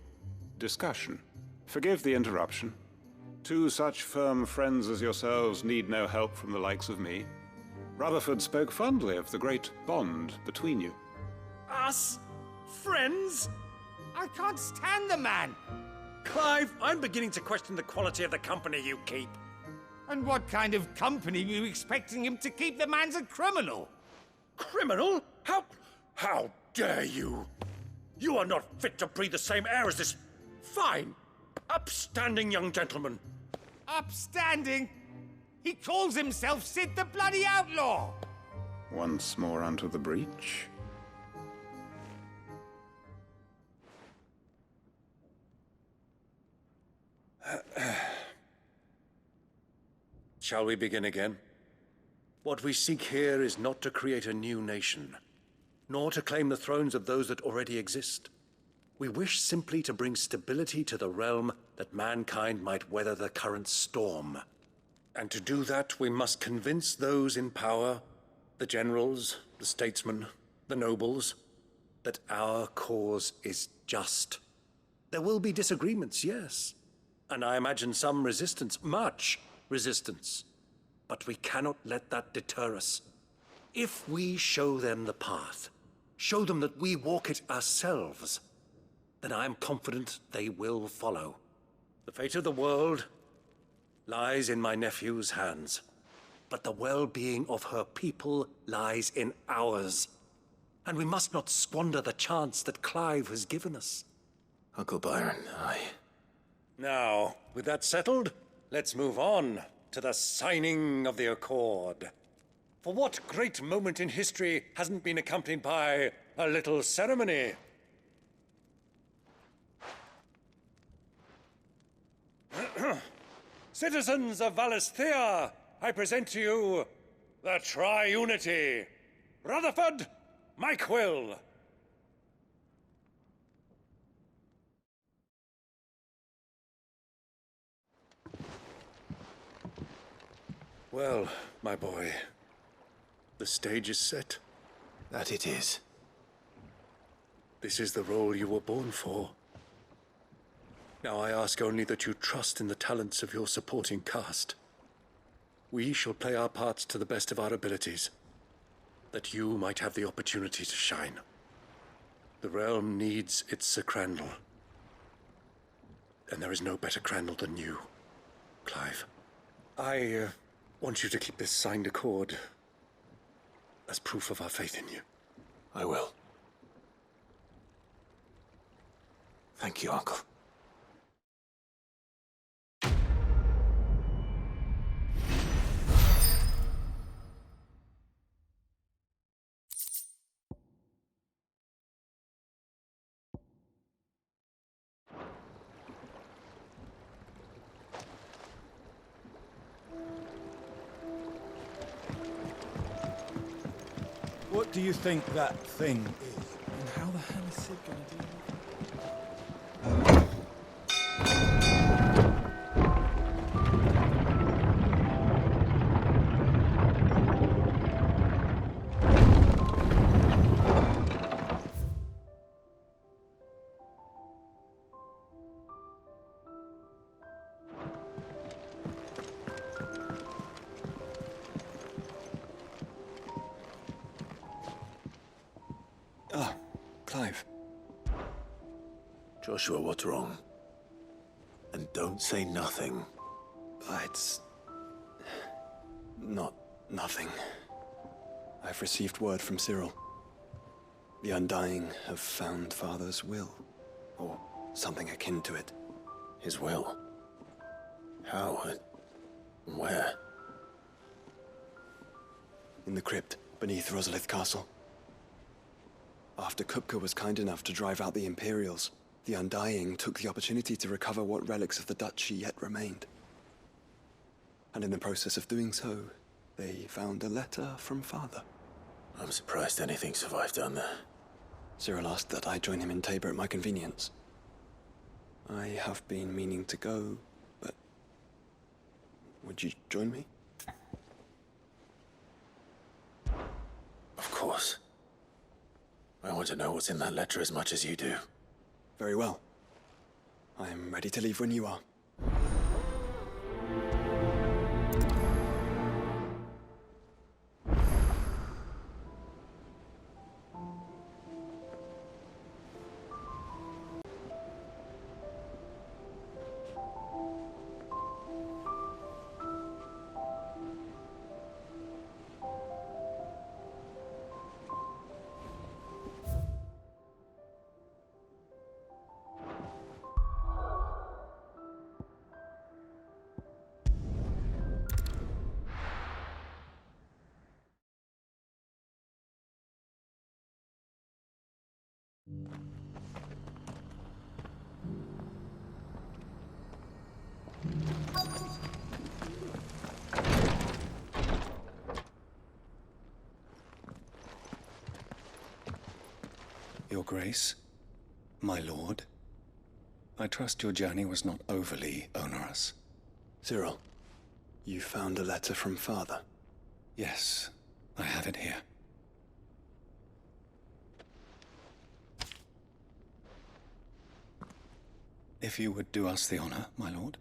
discussion. Forgive the interruption. Two such firm friends as yourselves need no help from the likes of me. Rutherford spoke fondly of the great bond between you. Us? Friends? I can't stand the man! Clive, I'm beginning to question the quality of the company you keep. And what kind of company were you expecting him to keep? The man's a criminal! Criminal? How dare you? You are not fit to breathe the same air as this fine, upstanding young gentleman. Upstanding? He calls himself Sid the Bloody Outlaw! Once more onto the breach. Shall we begin again? What we seek here is not to create a new nation, nor to claim the thrones of those that already exist. We wish simply to bring stability to the realm that mankind might weather the current storm. And to do that, we must convince those in power, the generals, the statesmen, the nobles, that our cause is just. There will be disagreements, yes. And I imagine some resistance, much resistance. But we cannot let that deter us. If we show them the path, show them that we walk it ourselves, then I am confident they will follow. The fate of the world lies in my nephew's hands, but the well-being of her people lies in ours. And we must not squander the chance that Clive has given us. Uncle Byron, Now, with that settled, let's move on to the signing of the Accord. For what great moment in history hasn't been accompanied by a little ceremony? Citizens of Valisthea, I present to you the Tri-Unity. Rutherford, Mike Will. Well, my boy, the stage is set. That it is. This is the role you were born for. Now I ask only that you trust in the talents of your supporting cast. We shall play our parts to the best of our abilities, that you might have the opportunity to shine. The realm needs its Sir Crandall. And there is no better Crandall than you, Clive. I want you to keep this signed accord as proof of our faith in you. I will. Thank you, Uncle. What do you think that thing is? And how the hell is Sid gonna do Clive. Joshua, what's wrong? And don't say nothing. It's not nothing. I've received word from Cyril. The Undying have found Father's will, or something akin to it. His will? How? Where? In the crypt beneath Rosalith Castle. After Kupka was kind enough to drive out the Imperials, the Undying took the opportunity to recover what relics of the Duchy yet remained. And in the process of doing so, they found a letter from Father. I'm surprised anything survived down there. Cyril asked that I join him in Tabor at my convenience. I have been meaning to go, but... would you join me? Of course. I want to know what's in that letter as much as you do. Very well. I am ready to leave when you are. Your Grace, my lord, I trust your journey was not overly onerous. Cyril, you found a letter from Father? Yes, I have it here. If you would do us the honor, my lord.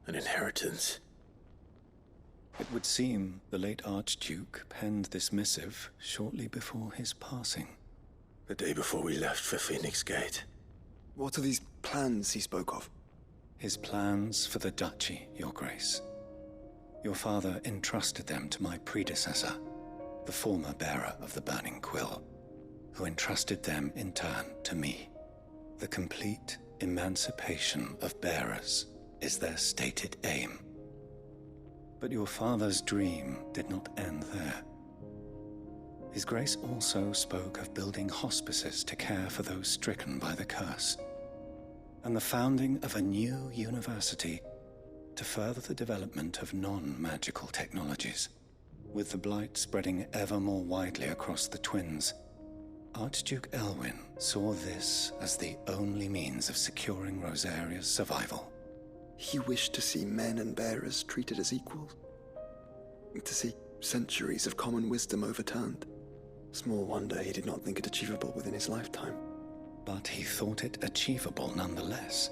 An inheritance. It would seem the late Archduke penned this missive shortly before his passing. The day before we left for Phoenix Gate. What are these plans he spoke of? His plans for the Duchy, Your Grace. Your father entrusted them to my predecessor, the former bearer of the Burning Quill, who entrusted them in turn to me. The complete emancipation of bearers is their stated aim. But your father's dream did not end there. His Grace also spoke of building hospices to care for those stricken by the curse, and the founding of a new university to further the development of non-magical technologies. With the blight spreading ever more widely across the twins, Archduke Elwyn saw this as the only means of securing Rosaria's survival. He wished to see men and bearers treated as equals. To see centuries of common wisdom overturned. Small wonder he did not think it achievable within his lifetime. But he thought it achievable nonetheless.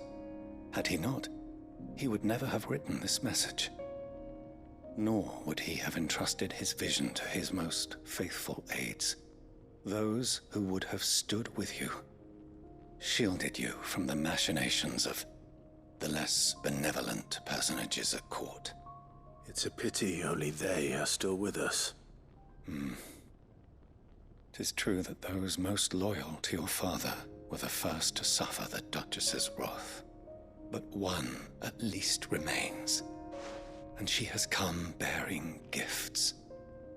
Had he not, he would never have written this message. Nor would he have entrusted his vision to his most faithful aides, those who would have stood with you, shielded you from the machinations of the less benevolent personages at court. It's a pity only they are still with us. 'Tis true that those most loyal to your father were the first to suffer the Duchess's wrath. But one at least remains, and she has come bearing gifts.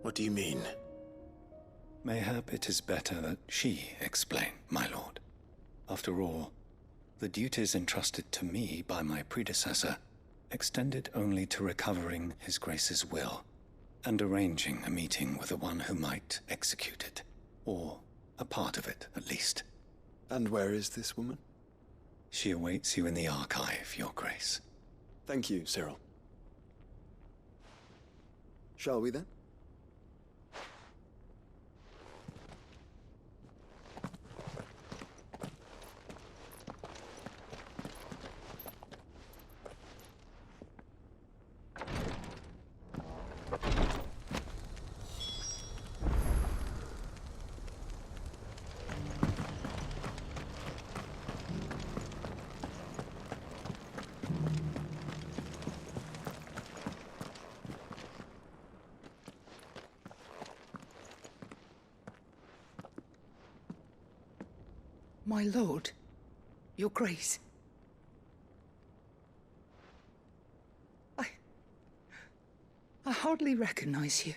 What do you mean? Mayhap it is better that she explain, my lord. After all, the duties entrusted to me by my predecessor extended only to recovering His Grace's will and arranging a meeting with the one who might execute it, or a part of it at least. And where is this woman? She awaits you in the archive, Your Grace. Thank you, Cyril. Shall we then? My lord, your grace. I hardly recognize you.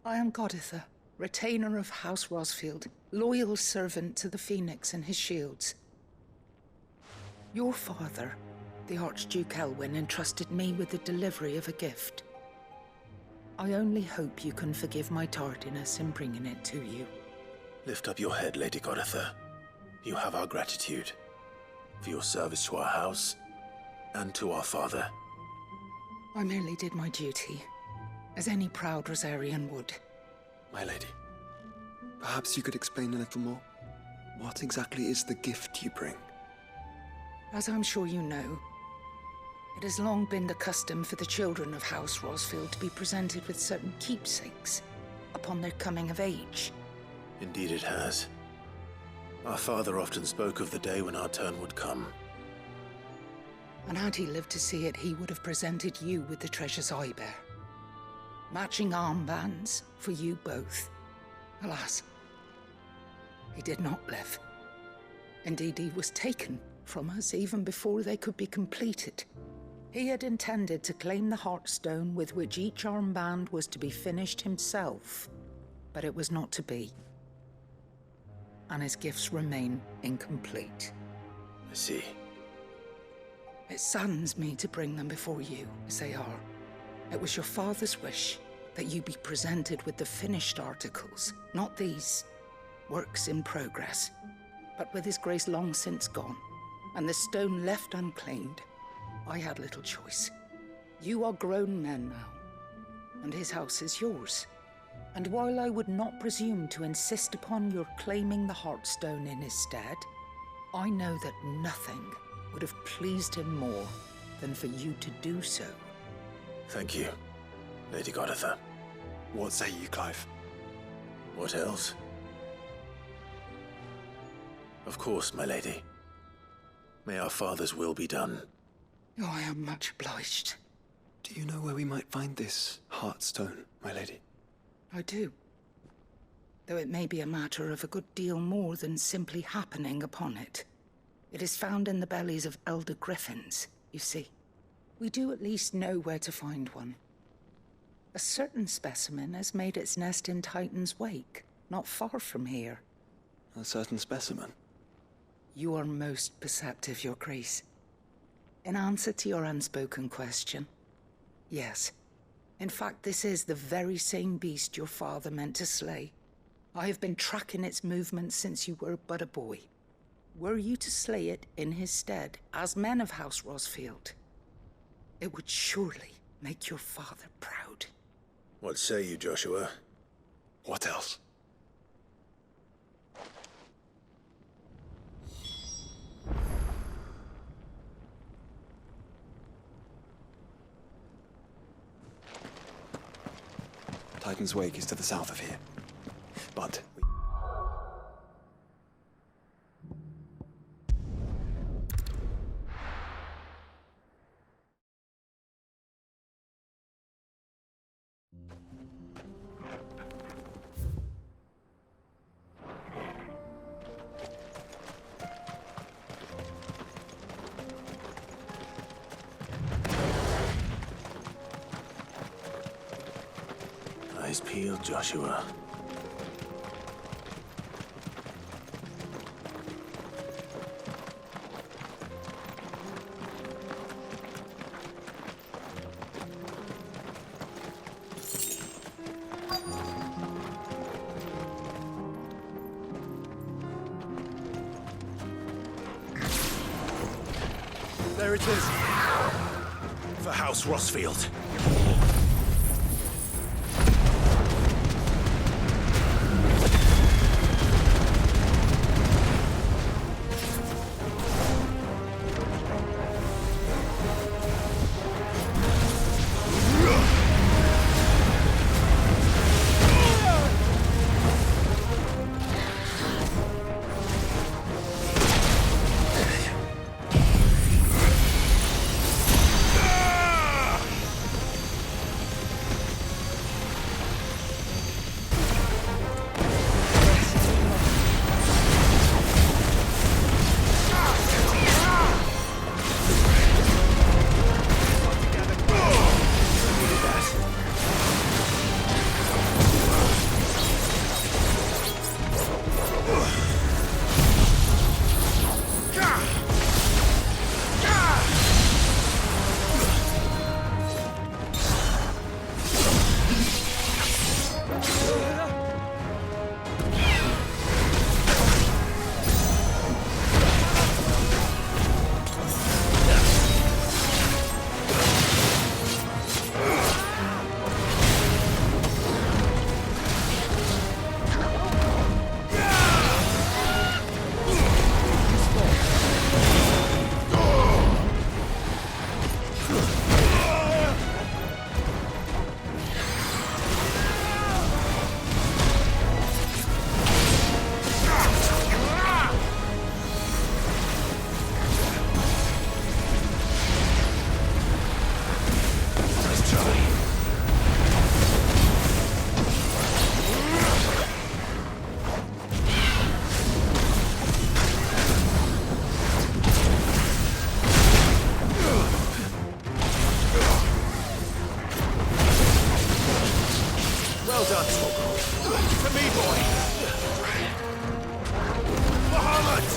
I am Goditha, retainer of House Rosfield, loyal servant to the Phoenix and his shields. Your father, the Archduke Elwyn, entrusted me with the delivery of a gift. I only hope you can forgive my tardiness in bringing it to you. Lift up your head, Lady Goditha. You have our gratitude for your service to our house and to our father. I merely did my duty, as any proud Rosarian would. My lady, perhaps you could explain a little more? What exactly is the gift you bring? As I'm sure you know, it has long been the custom for the children of House Rosfield to be presented with certain keepsakes upon their coming of age. Indeed it has. Our father often spoke of the day when our turn would come. And had he lived to see it, he would have presented you with the treasures I bear. Matching armbands for you both. Alas, he did not live. Indeed, he was taken from us even before they could be completed. He had intended to claim the Heartstone with which each armband was to be finished himself, but it was not to be. And his gifts remain incomplete. I see. It saddens me to bring them before you, as they are. It was your father's wish that you be presented with the finished articles, not these works in progress. But with his grace long since gone, and the stone left unclaimed, I had little choice. You are grown men now, and his house is yours. And while I would not presume to insist upon your claiming the Heartstone in his stead, I know that nothing would have pleased him more than for you to do so. Thank you, Lady Goditha. What say you, Clive? What else? Of course, my lady. May our father's will be done. Oh, I am much obliged. Do you know where we might find this Heartstone, my lady? I do. Though it may be a matter of a good deal more than simply happening upon it. It is found in the bellies of elder griffins, you see. We do at least know where to find one. A certain specimen has made its nest in Titan's Wake, not far from here. A certain specimen? You are most perceptive, Your Grace. In answer to your unspoken question, yes. In fact, this is the very same beast your father meant to slay. I have been tracking its movements since you were but a boy. Were you to slay it in his stead, as men of House Rosfield, it would surely make your father proud. What say you, Joshua? What else? Titan's Wake is to the south of here. But eyes peeled, Joshua. There it is. For House Rosfield. Well done, Torgal. To me, boy! Bahamut!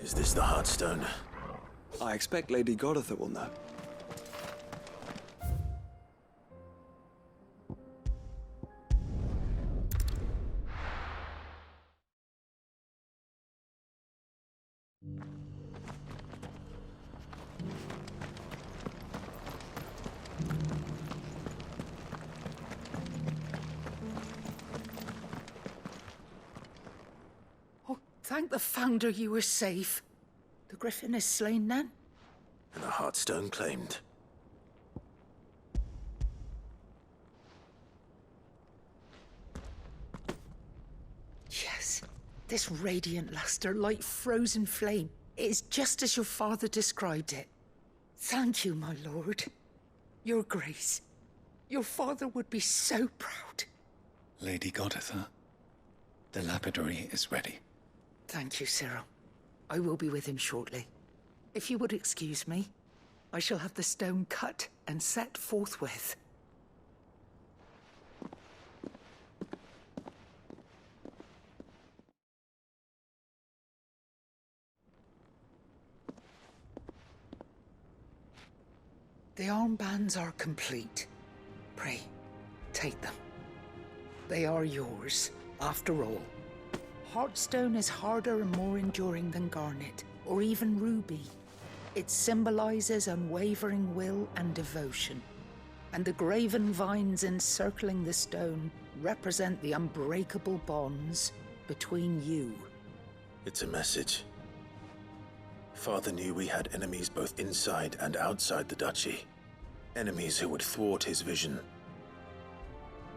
Is this the Heartstone? I expect Lady Goditha will know. Thank the Founder you were safe. The Griffin is slain then? And the Heartstone claimed. Yes. This radiant luster, like frozen flame, it is just as your father described it. Thank you, my lord. Your grace. Your father would be so proud. Lady Goditha, the lapidary is ready. Thank you, Cyril. I will be with him shortly. If you would excuse me, I shall have the stone cut and set forthwith. The armbands are complete. Pray, take them. They are yours, after all. Heartstone is harder and more enduring than garnet, or even ruby. It symbolizes unwavering will and devotion. And the graven vines encircling the stone represent the unbreakable bonds between you. It's a message. Father knew we had enemies both inside and outside the duchy. Enemies who would thwart his vision.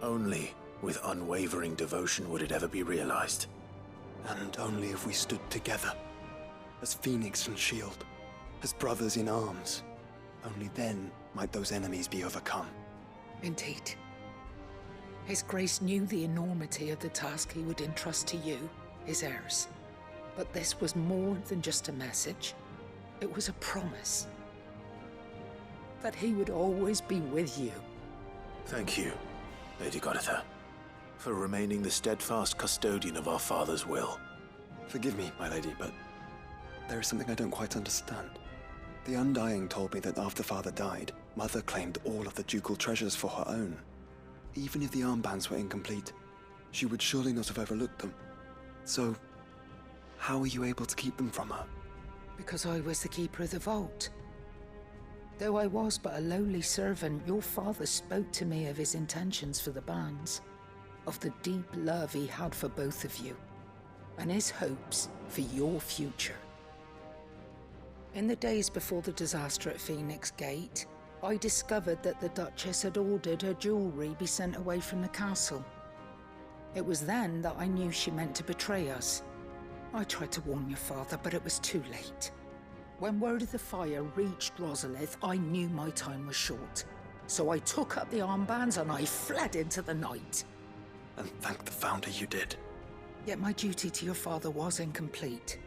Only with unwavering devotion would it ever be realized. And only if we stood together, as Phoenix and Shield, as brothers in arms, only then might those enemies be overcome. Indeed. His Grace knew the enormity of the task he would entrust to you, his heirs. But this was more than just a message. It was a promise. That he would always be with you. Thank you, Lady Goditha, for remaining the steadfast custodian of our father's will. Forgive me, my lady, but there is something I don't quite understand. The Undying told me that after Father died, Mother claimed all of the ducal treasures for her own. Even if the armbands were incomplete, she would surely not have overlooked them. So, how were you able to keep them from her? Because I was the keeper of the vault. Though I was but a lowly servant, your father spoke to me of his intentions for the bands, of the deep love he had for both of you. and his hopes for your future. In the days before the disaster at Phoenix Gate, I discovered that the Duchess had ordered her jewelry be sent away from the castle. It was then that I knew she meant to betray us. I tried to warn your father, but it was too late. When word of the fire reached Rosalith, I knew my time was short. So I took up the armbands and I fled into the night. And thank the Founder you did. Yet my duty to your father was incomplete.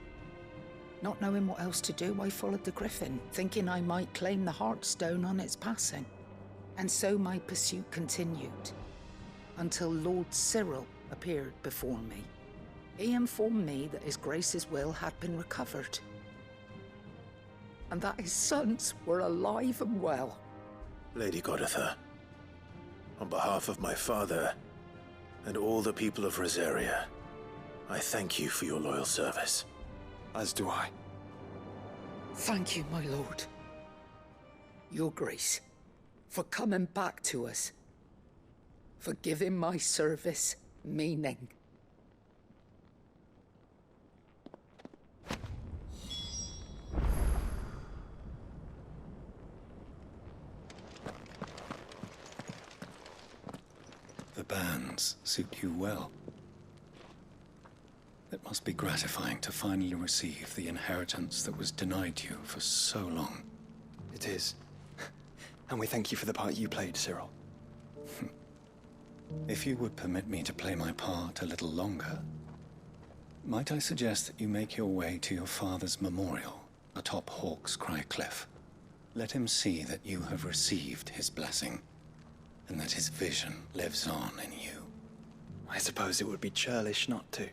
Not knowing what else to do, I followed the Griffin, thinking I might claim the Heartstone on its passing. And so my pursuit continued, until Lord Cyril appeared before me. He informed me that His Grace's will had been recovered, and that his sons were alive and well. Lady Goditha, on behalf of my father and all the people of Rosaria, I thank you for your loyal service. As do I. Thank you, my lord. Your Grace, for coming back to us, for giving my service meaning. The bands suit you well. It must be gratifying to finally receive the inheritance that was denied you for so long. It is. And we thank you for the part you played, Cyril. If you would permit me to play my part a little longer, might I suggest that you make your way to your father's memorial atop Hawk's Cry Cliff? Let him see that you have received his blessing, and that his vision lives on in you. I suppose it would be churlish not to.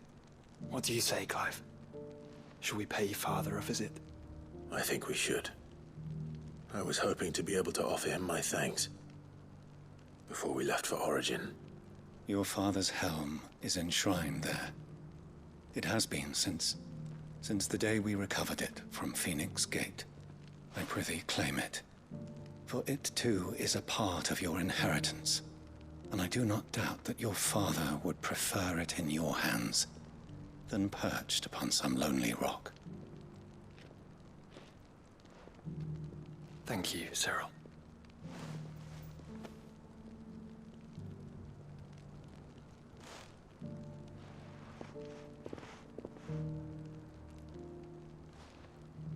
What do you say, Clive? Shall we pay Father a visit? I think we should. I was hoping to be able to offer him my thanks before we left for Origin. Your father's helm is enshrined there. It has been since the day we recovered it from Phoenix Gate. I prithee claim it, for it too is a part of your inheritance, and I do not doubt that your father would prefer it in your hands than perched upon some lonely rock. Thank you, Cyril.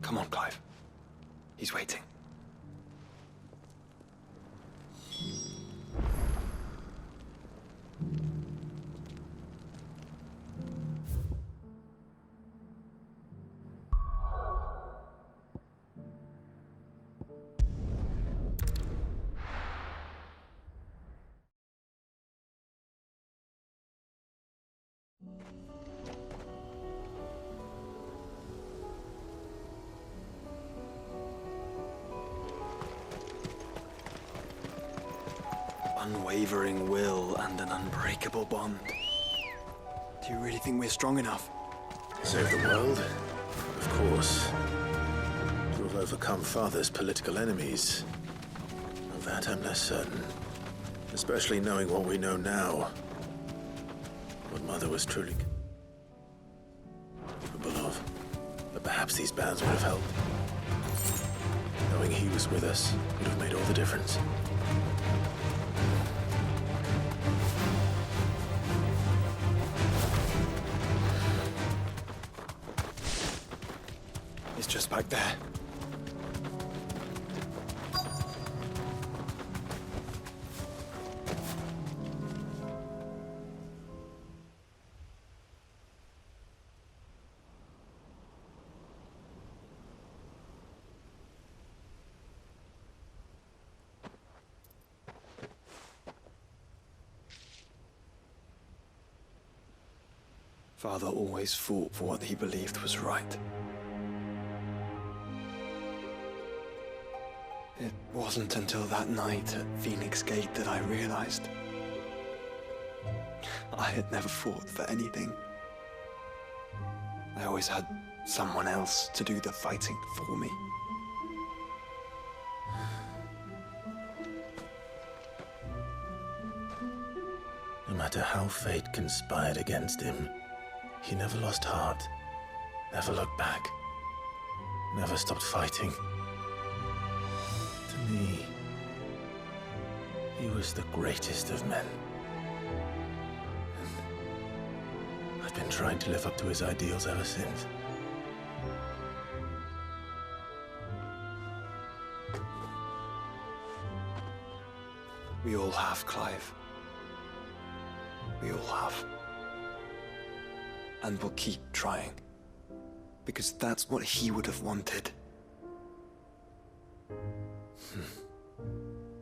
Come on, Clive. He's waiting. Unwavering will and an unbreakable bond. Do you really think we're strong enough? Save the world? Of course. To have overcome Father's political enemies. Of that I'm less certain. Especially knowing what we know now. What Mother was truly capable of. But perhaps these bands would have helped. Knowing he was with us would have made all the difference. It's just back there. Father always fought for what he believed was right. It wasn't until that night at Phoenix Gate that I realized I had never fought for anything. I always had someone else to do the fighting for me. No matter how fate conspired against him, He never lost heart, never looked back, never stopped fighting. To me, he was the greatest of men. And I've been trying to live up to his ideals ever since. We all have, Clive. We all have. And we'll keep trying. Because that's what he would have wanted.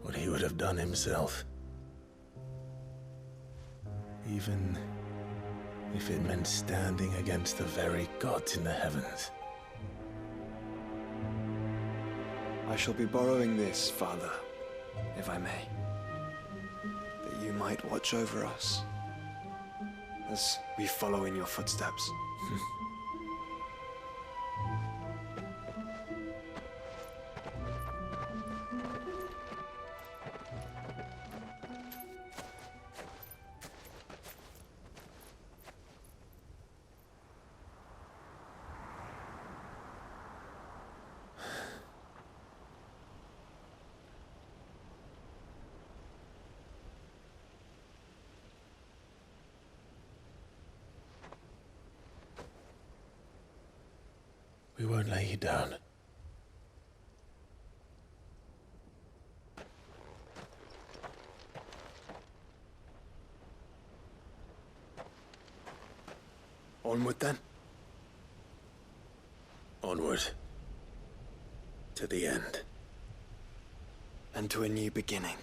What he would have done himself. Even if it meant standing against the very gods in the heavens. I shall be borrowing this, Father, if I may. That you might watch over us as we follow in your footsteps. We won't lay you down. Onward then. Onward. To the end. And to a new beginning.